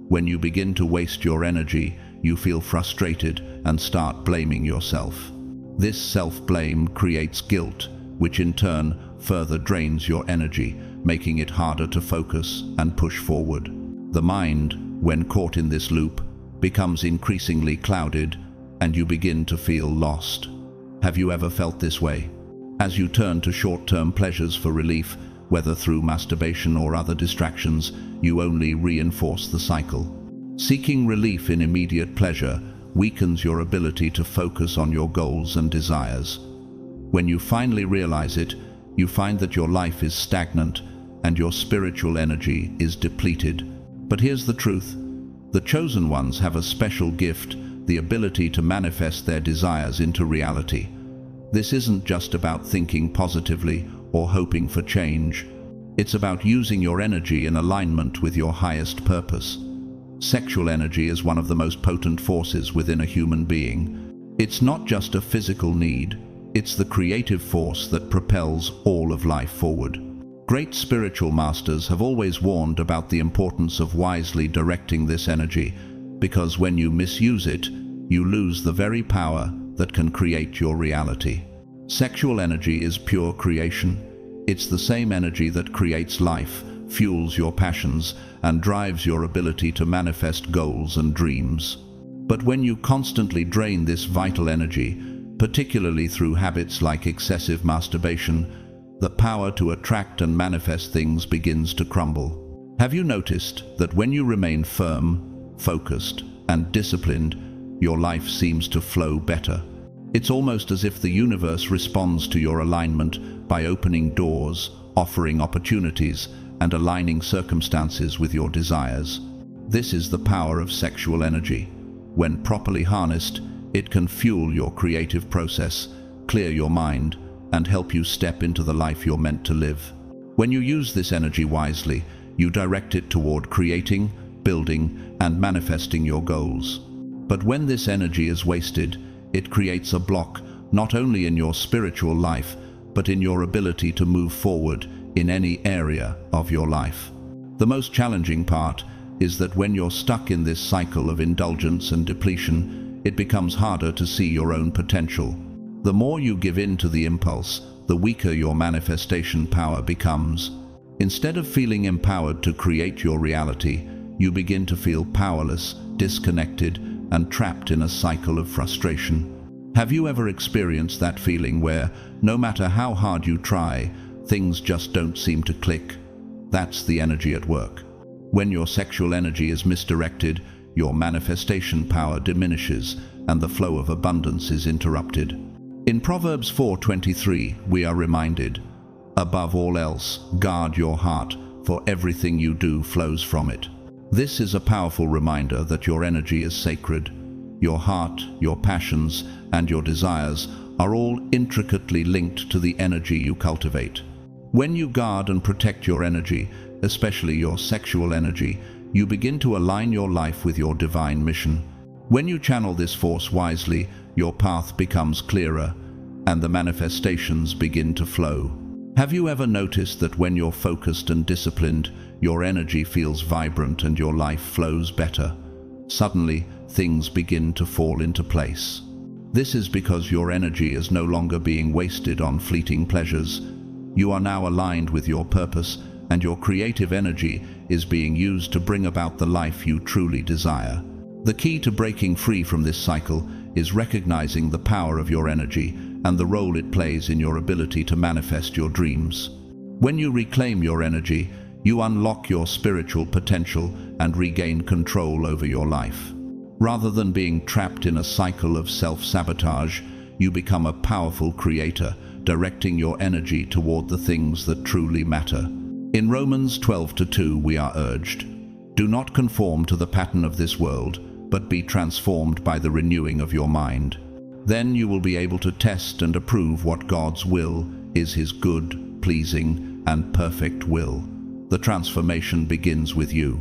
Speaker 1: When you begin to waste your energy, you feel frustrated and start blaming yourself. This self-blame creates guilt, which in turn further drains your energy, making it harder to focus and push forward. The mind, when caught in this loop, becomes increasingly clouded, and you begin to feel lost. Have you ever felt this way? As you turn to short-term pleasures for relief, whether through masturbation or other distractions, you only reinforce the cycle. Seeking relief in immediate pleasure weakens your ability to focus on your goals and desires. When you finally realize it, you find that your life is stagnant and your spiritual energy is depleted. But here's the truth. The chosen ones have a special gift, the ability to manifest their desires into reality. This isn't just about thinking positively or hoping for change. It's about using your energy in alignment with your highest purpose. Sexual energy is one of the most potent forces within a human being. It's not just a physical need, it's the creative force that propels all of life forward. Great spiritual masters have always warned about the importance of wisely directing this energy, because when you misuse it, you lose the very power that can create your reality. Sexual energy is pure creation. It's the same energy that creates life, fuels your passions, and drives your ability to manifest goals and dreams. But when you constantly drain this vital energy, particularly through habits like excessive masturbation, the power to attract and manifest things begins to crumble. Have you noticed that when you remain firm, focused, and disciplined, your life seems to flow better? It's almost as if the universe responds to your alignment by opening doors, offering opportunities, and aligning circumstances with your desires. This is the power of sexual energy. When properly harnessed, it can fuel your creative process, clear your mind, and help you step into the life you're meant to live. When you use this energy wisely, you direct it toward creating, building, and manifesting your goals. But when this energy is wasted, it creates a block not only in your spiritual life, but in your ability to move forward in any area of your life. The most challenging part is that when you're stuck in this cycle of indulgence and depletion, it becomes harder to see your own potential. The more you give in to the impulse, the weaker your manifestation power becomes. Instead of feeling empowered to create your reality, you begin to feel powerless, disconnected, and trapped in a cycle of frustration. Have you ever experienced that feeling where, no matter how hard you try, things just don't seem to click? That's the energy at work. When your sexual energy is misdirected, your manifestation power diminishes and the flow of abundance is interrupted. In Proverbs 4:23, we are reminded, "Above all else, guard your heart, for everything you do flows from it." This is a powerful reminder that your energy is sacred. Your heart, your passions, and your desires are all intricately linked to the energy you cultivate. When you guard and protect your energy, especially your sexual energy, you begin to align your life with your divine mission. When you channel this force wisely, your path becomes clearer. and the manifestations begin to flow. Have you ever noticed that when you're focused and disciplined, your energy feels vibrant and your life flows better? Suddenly, things begin to fall into place. This is because your energy is no longer being wasted on fleeting pleasures. You are now aligned with your purpose, and your creative energy is being used to bring about the life you truly desire. The key to breaking free from this cycle is recognizing the power of your energy and the role it plays in your ability to manifest your dreams. When you reclaim your energy, you unlock your spiritual potential and regain control over your life. Rather than being trapped in a cycle of self-sabotage, you become a powerful creator, directing your energy toward the things that truly matter. In Romans 12:2 we are urged, "Do not conform to the pattern of this world, but be transformed by the renewing of your mind. Then you will be able to test and approve what God's will is, His good, pleasing, and perfect will." The transformation begins with you.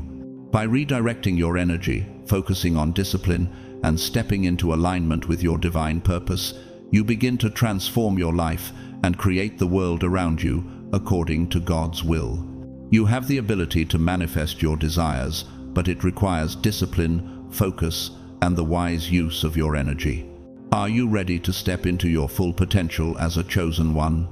Speaker 1: By redirecting your energy, focusing on discipline, and stepping into alignment with your divine purpose, you begin to transform your life and create the world around you according to God's will. You have the ability to manifest your desires, but it requires discipline, focus, and the wise use of your energy. Are you ready to step into your full potential as a chosen one?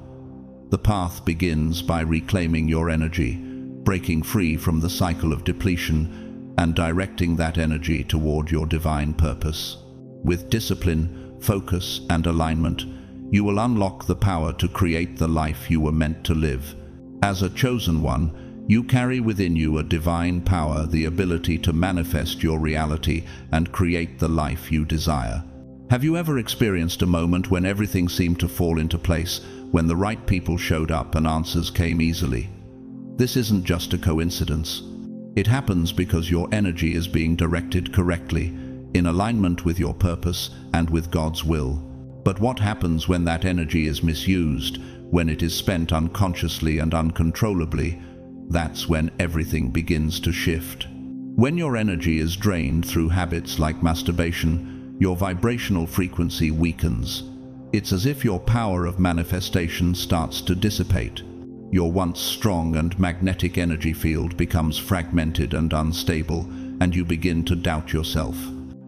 Speaker 1: The path begins by reclaiming your energy, breaking free from the cycle of depletion, and directing that energy toward your divine purpose. With discipline, focus, and alignment, you will unlock the power to create the life you were meant to live. As a chosen one, you carry within you a divine power, the ability to manifest your reality and create the life you desire. Have you ever experienced a moment when everything seemed to fall into place, when the right people showed up and answers came easily? This isn't just a coincidence. It happens because your energy is being directed correctly, in alignment with your purpose and with God's will. But what happens when that energy is misused, when it is spent unconsciously and uncontrollably? That's when everything begins to shift. When your energy is drained through habits like masturbation, your vibrational frequency weakens. It's as if your power of manifestation starts to dissipate. Your once strong and magnetic energy field becomes fragmented and unstable, and you begin to doubt yourself.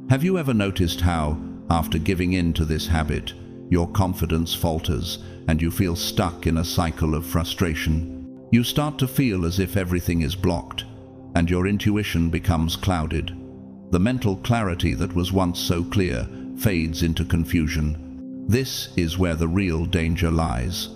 Speaker 1: Have you ever noticed how, after giving in to this habit, your confidence falters and you feel stuck in a cycle of frustration? You start to feel as if everything is blocked, and your intuition becomes clouded. The mental clarity that was once so clear fades into confusion. This is where the real danger lies.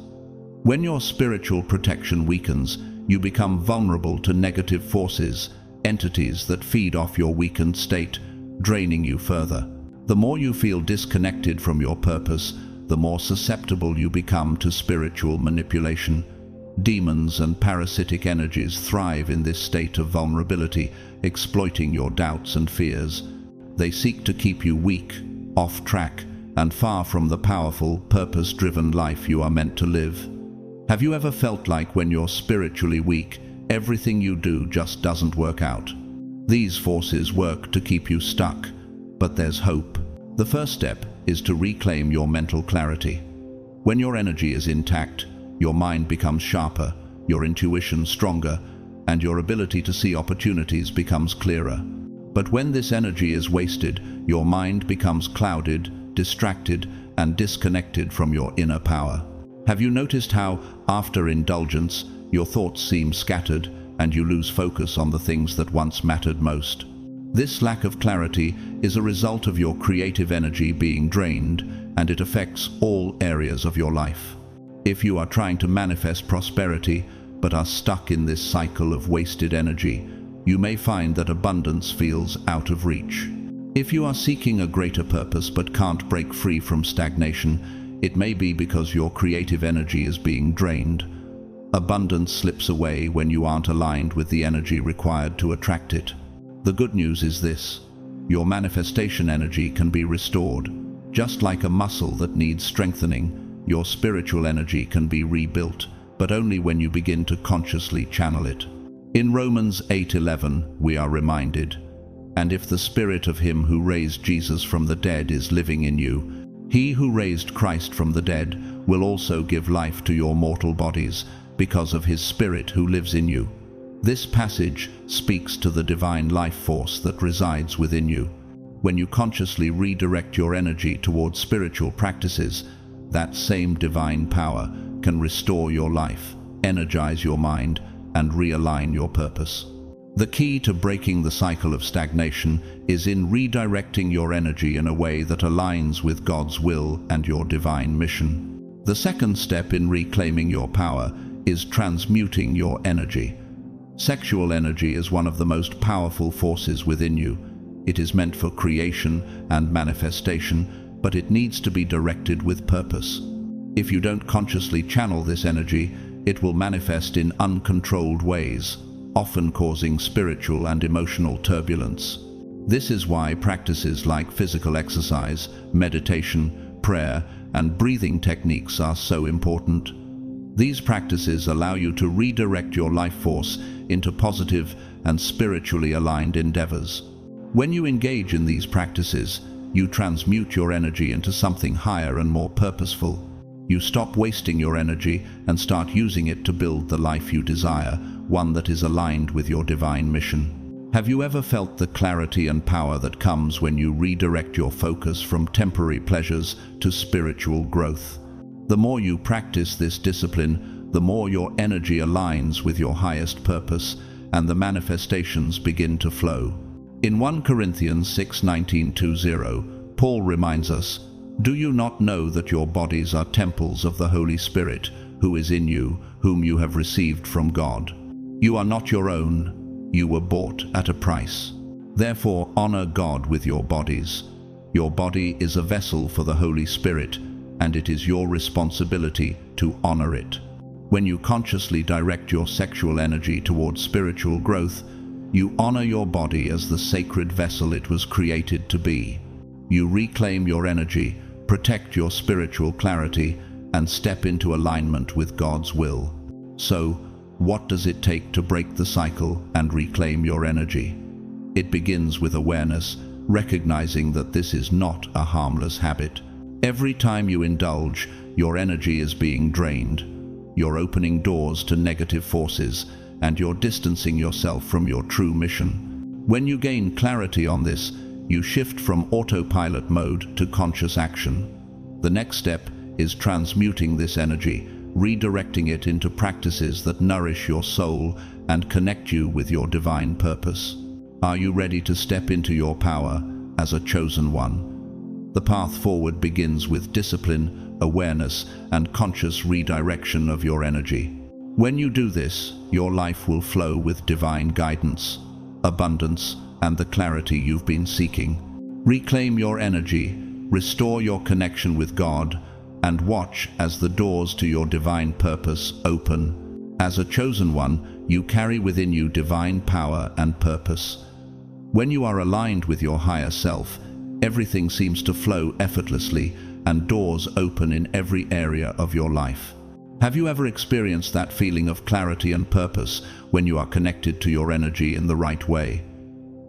Speaker 1: When your spiritual protection weakens, you become vulnerable to negative forces, entities that feed off your weakened state, draining you further. The more you feel disconnected from your purpose, the more susceptible you become to spiritual manipulation. Demons and parasitic energies thrive in this state of vulnerability, exploiting your doubts and fears. They seek to keep you weak, off track, and far from the powerful, purpose-driven life you are meant to live. Have you ever felt like when you're spiritually weak, everything you do just doesn't work out? These forces work to keep you stuck, but there's hope. The first step is to reclaim your mental clarity. When your energy is intact, your mind becomes sharper, your intuition stronger, and your ability to see opportunities becomes clearer. But when this energy is wasted, your mind becomes clouded, distracted, and disconnected from your inner power. Have you noticed how, after indulgence, your thoughts seem scattered and you lose focus on the things that once mattered most? This lack of clarity is a result of your creative energy being drained, and it affects all areas of your life. If you are trying to manifest prosperity but are stuck in this cycle of wasted energy, you may find that abundance feels out of reach. If you are seeking a greater purpose but can't break free from stagnation, it may be because your creative energy is being drained. Abundance slips away when you aren't aligned with the energy required to attract it. The good news is this: your manifestation energy can be restored. Just like a muscle that needs strengthening, your spiritual energy can be rebuilt, but only when you begin to consciously channel it. In Romans 8:11, we are reminded, "And if the spirit of him who raised Jesus from the dead is living in you, He who raised Christ from the dead will also give life to your mortal bodies because of his Spirit who lives in you. This passage speaks to the divine life force that resides within you. When you consciously redirect your energy towards spiritual practices, that same divine power can restore your life, energize your mind, and realign your purpose. The key to breaking the cycle of stagnation is in redirecting your energy in a way that aligns with God's will and your divine mission. The second step in reclaiming your power is transmuting your energy. Sexual energy is one of the most powerful forces within you. It is meant for creation and manifestation, but it needs to be directed with purpose. If you don't consciously channel this energy, it will manifest in uncontrolled ways, often causing spiritual and emotional turbulence. This is why practices like physical exercise, meditation, prayer, and breathing techniques are so important. These practices allow you to redirect your life force into positive and spiritually aligned endeavors. When you engage in these practices, you transmute your energy into something higher and more purposeful. You stop wasting your energy and start using it to build the life you desire, one that is aligned with your divine mission. Have you ever felt the clarity and power that comes when you redirect your focus from temporary pleasures to spiritual growth? The more you practice this discipline, the more your energy aligns with your highest purpose, and the manifestations begin to flow. In 1 Corinthians 6:19-20, Paul reminds us, "Do you not know that your bodies are temples of the Holy Spirit, who is in you, whom you have received from God? You are not your own, you were bought at a price. Therefore honor God with your bodies. Your body is a vessel for the Holy Spirit, and it is your responsibility to honor it." When you consciously direct your sexual energy towards spiritual growth, you honor your body as the sacred vessel it was created to be. You reclaim your energy, protect your spiritual clarity, and step into alignment with God's will. So, what does it take to break the cycle and reclaim your energy? It begins with awareness, recognizing that this is not a harmless habit. Every time you indulge, your energy is being drained. You're opening doors to negative forces, and you're distancing yourself from your true mission. When you gain clarity on this, you shift from autopilot mode to conscious action. The next step is transmuting this energy, redirecting it into practices that nourish your soul and connect you with your divine purpose. Are you ready to step into your power as a chosen one? The path forward begins with discipline, awareness, and conscious redirection of your energy. When you do this, your life will flow with divine guidance, abundance, and the clarity you've been seeking. Reclaim your energy, restore your connection with God, and watch as the doors to your divine purpose open. As a chosen one, you carry within you divine power and purpose. When you are aligned with your higher self, everything seems to flow effortlessly, and doors open in every area of your life. Have you ever experienced that feeling of clarity and purpose when you are connected to your energy in the right way?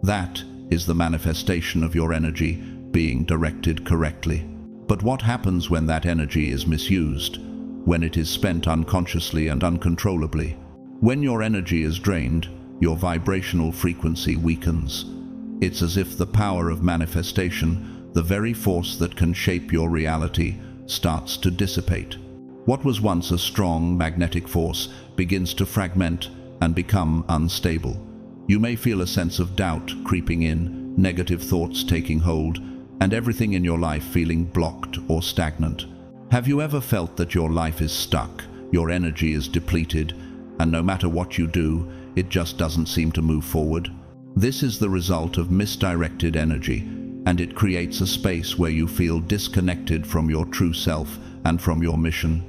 Speaker 1: That is the manifestation of your energy being directed correctly. But what happens when that energy is misused? When it is spent unconsciously and uncontrollably? When your energy is drained, your vibrational frequency weakens. It's as if the power of manifestation, the very force that can shape your reality, starts to dissipate. What was once a strong magnetic force begins to fragment and become unstable. You may feel a sense of doubt creeping in, negative thoughts taking hold, and everything in your life feeling blocked or stagnant. Have you ever felt that your life is stuck, your energy is depleted, and no matter what you do, it just doesn't seem to move forward? This is the result of misdirected energy, and it creates a space where you feel disconnected from your true self and from your mission.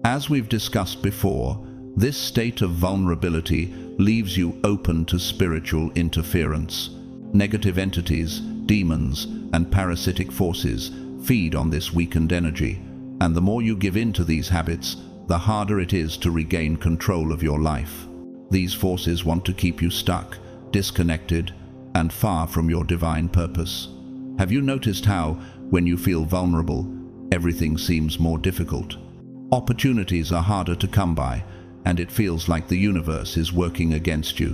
Speaker 1: As we've discussed before, this state of vulnerability leaves you open to spiritual interference. Negative entities, demons, and parasitic forces feed on this weakened energy, and the more you give in to these habits, the harder it is to regain control of your life. These forces want to keep you stuck, disconnected, and far from your divine purpose. Have you noticed how, when you feel vulnerable, everything seems more difficult. Opportunities are harder to come by, and it feels like the universe is working against you.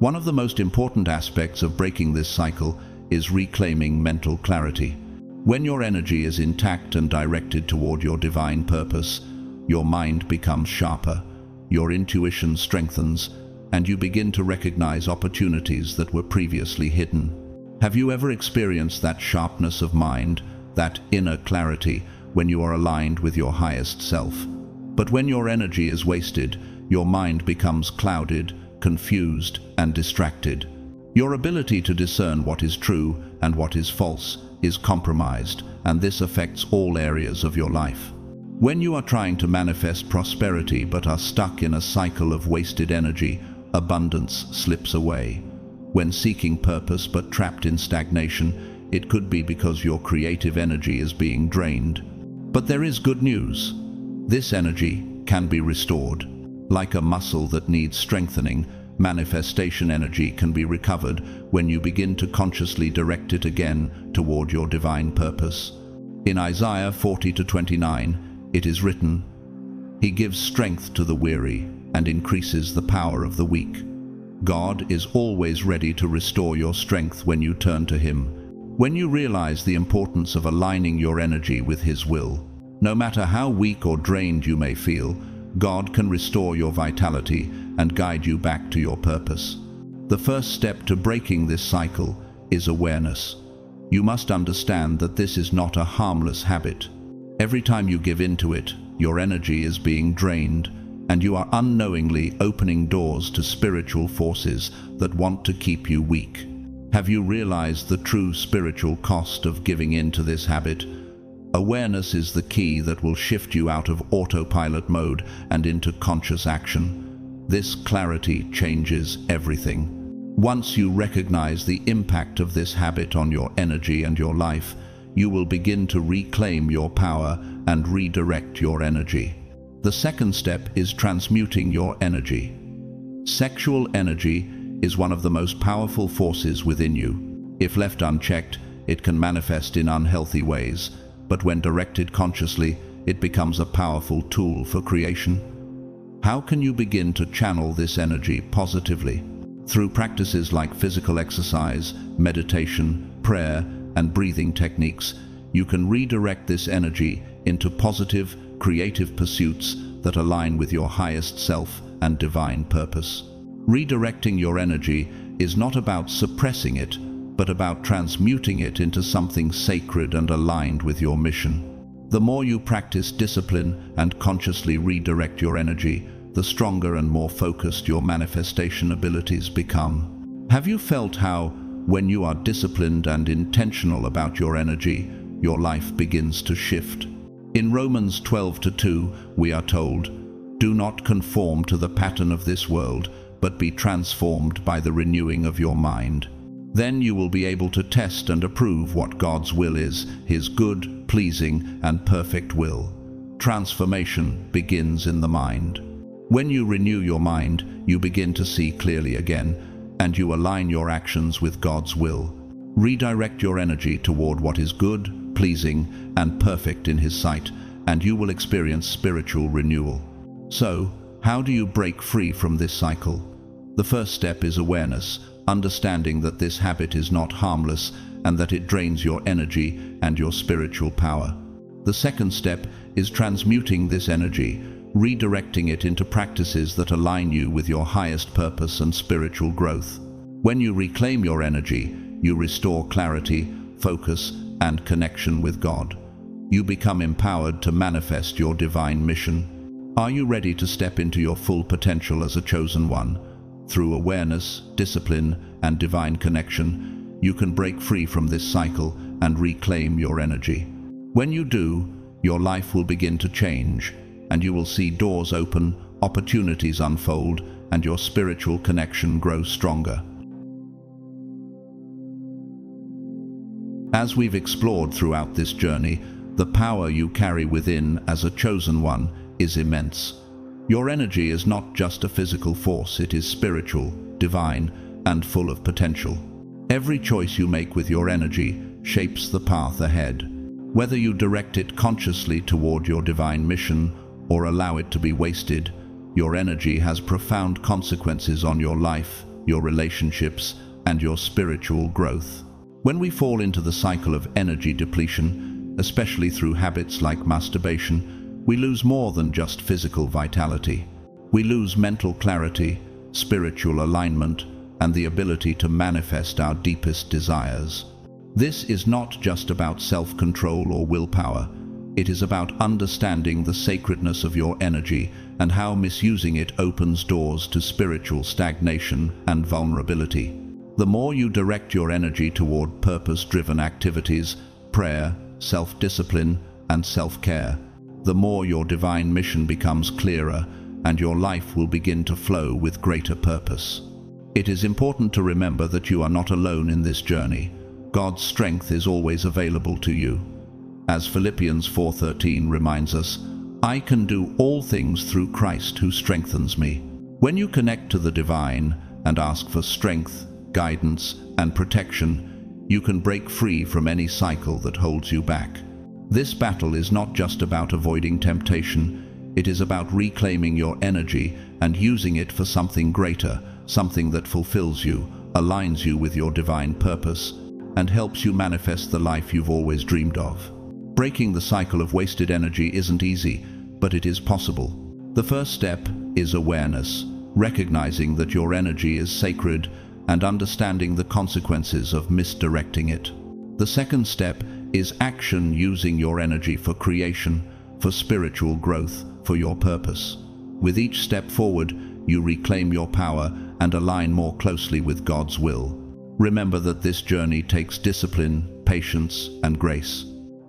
Speaker 1: One of the most important aspects of breaking this cycle is reclaiming mental clarity. When your energy is intact and directed toward your divine purpose, your mind becomes sharper, your intuition strengthens, and you begin to recognize opportunities that were previously hidden. Have you ever experienced that sharpness of mind, that inner clarity, when you are aligned with your highest self? But when your energy is wasted, your mind becomes clouded, confused, and distracted. Your ability to discern what is true and what is false is compromised, and this affects all areas of your life. When you are trying to manifest prosperity but are stuck in a cycle of wasted energy, abundance slips away. When seeking purpose but trapped in stagnation, it could be because your creative energy is being drained. But there is good news. This energy can be restored. Like a muscle that needs strengthening, manifestation energy can be recovered when you begin to consciously direct it again toward your divine purpose. In Isaiah 40:29, it is written, "He gives strength to the weary and increases the power of the weak." God is always ready to restore your strength when you turn to Him. When you realize the importance of aligning your energy with His will, no matter how weak or drained you may feel, God can restore your vitality and guide you back to your purpose. The first step to breaking this cycle is awareness. You must understand that this is not a harmless habit. Every time you give in to it, your energy is being drained, and you are unknowingly opening doors to spiritual forces that want to keep you weak. Have you realized the true spiritual cost of giving in to this habit? Awareness is the key that will shift you out of autopilot mode and into conscious action. This clarity changes everything. Once you recognize the impact of this habit on your energy and your life, you will begin to reclaim your power and redirect your energy. The second step is transmuting your energy. Sexual energy is one of the most powerful forces within you. If left unchecked, it can manifest in unhealthy ways, but when directed consciously, it becomes a powerful tool for creation. How can you begin to channel this energy positively? Through practices like physical exercise, meditation, prayer, and breathing techniques, you can redirect this energy into positive, creative pursuits that align with your highest self and divine purpose. Redirecting your energy is not about suppressing it, but about transmuting it into something sacred and aligned with your mission. The more you practice discipline and consciously redirect your energy, the stronger and more focused your manifestation abilities become. Have you felt how, when you are disciplined and intentional about your energy, your life begins to shift? In Romans 12:2, we are told, "Do not conform to the pattern of this world, but be transformed by the renewing of your mind. Then you will be able to test and approve what God's will is, His good, pleasing, and perfect will." Transformation begins in the mind. When you renew your mind, you begin to see clearly again, and you align your actions with God's will. Redirect your energy toward what is good, pleasing, and perfect in His sight, and you will experience spiritual renewal. So, how do you break free from this cycle? The first step is awareness, understanding that this habit is not harmless and that it drains your energy and your spiritual power. The second step is transmuting this energy, redirecting it into practices that align you with your highest purpose and spiritual growth. When you reclaim your energy, you restore clarity, focus, and connection with God. You become empowered to manifest your divine mission. Are you ready to step into your full potential as a chosen one? Through awareness, discipline, and divine connection, you can break free from this cycle and reclaim your energy. When you do, your life will begin to change, and you will see doors open, opportunities unfold, and your spiritual connection grow stronger. As we've explored throughout this journey, the power you carry within as a chosen one is immense. Your energy is not just a physical force, it is spiritual, divine, and full of potential. Every choice you make with your energy shapes the path ahead. Whether you direct it consciously toward your divine mission or allow it to be wasted, your energy has profound consequences on your life, your relationships, and your spiritual growth. When we fall into the cycle of energy depletion, especially through habits like masturbation, we lose more than just physical vitality. We lose mental clarity, spiritual alignment, and the ability to manifest our deepest desires. This is not just about self-control or willpower. It is about understanding the sacredness of your energy and how misusing it opens doors to spiritual stagnation and vulnerability. The more you direct your energy toward purpose-driven activities, prayer, self-discipline, and self-care, the more your divine mission becomes clearer and your life will begin to flow with greater purpose. It is important to remember that you are not alone in this journey. God's strength is always available to you. As Philippians 4:13 reminds us, "I can do all things through Christ who strengthens me." When you connect to the divine and ask for strength, guidance, and protection, you can break free from any cycle that holds you back. This battle is not just about avoiding temptation, it is about reclaiming your energy and using it for something greater, something that fulfills you, aligns you with your divine purpose, and helps you manifest the life you've always dreamed of. Breaking the cycle of wasted energy isn't easy, but it is possible. The first step is awareness, recognizing that your energy is sacred and understanding the consequences of misdirecting it. The second step is action, using your energy for creation, for spiritual growth, for your purpose. With each step forward, you reclaim your power and align more closely with God's will. Remember that this journey takes discipline, patience, and grace.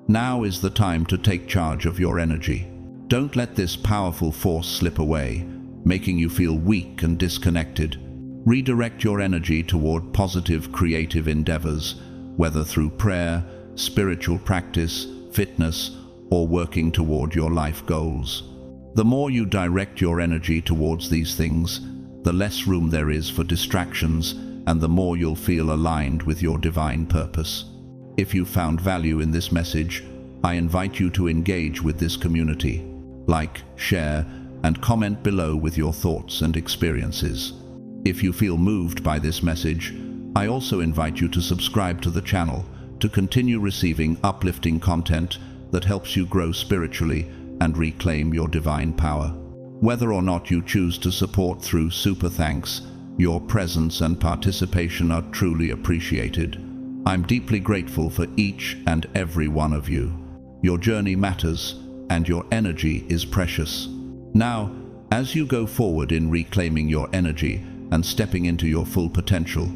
Speaker 1: Now is the time to take charge of your energy. Don't let this powerful force slip away, making you feel weak and disconnected. Redirect your energy toward positive, creative endeavors, whether through prayer, spiritual practice, fitness, or working toward your life goals. The more you direct your energy towards these things, the less room there is for distractions, and the more you'll feel aligned with your divine purpose. If you found value in this message, I invite you to engage with this community. Like, share, and comment below with your thoughts and experiences. If you feel moved by this message, I also invite you to subscribe to the channel to continue receiving uplifting content that helps you grow spiritually and reclaim your divine power. Whether or not you choose to support through super thanks, your presence and participation are truly appreciated. I'm deeply grateful for each and every one of you. Your journey matters, and your energy is precious. Now, as you go forward in reclaiming your energy and stepping into your full potential,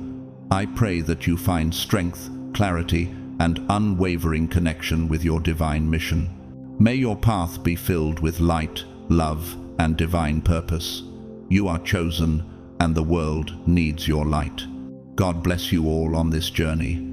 Speaker 1: I pray that you find strength, clarity, and unwavering connection with your divine mission. May your path be filled with light, love, and divine purpose. You are chosen, and the world needs your light. God bless you all on this journey.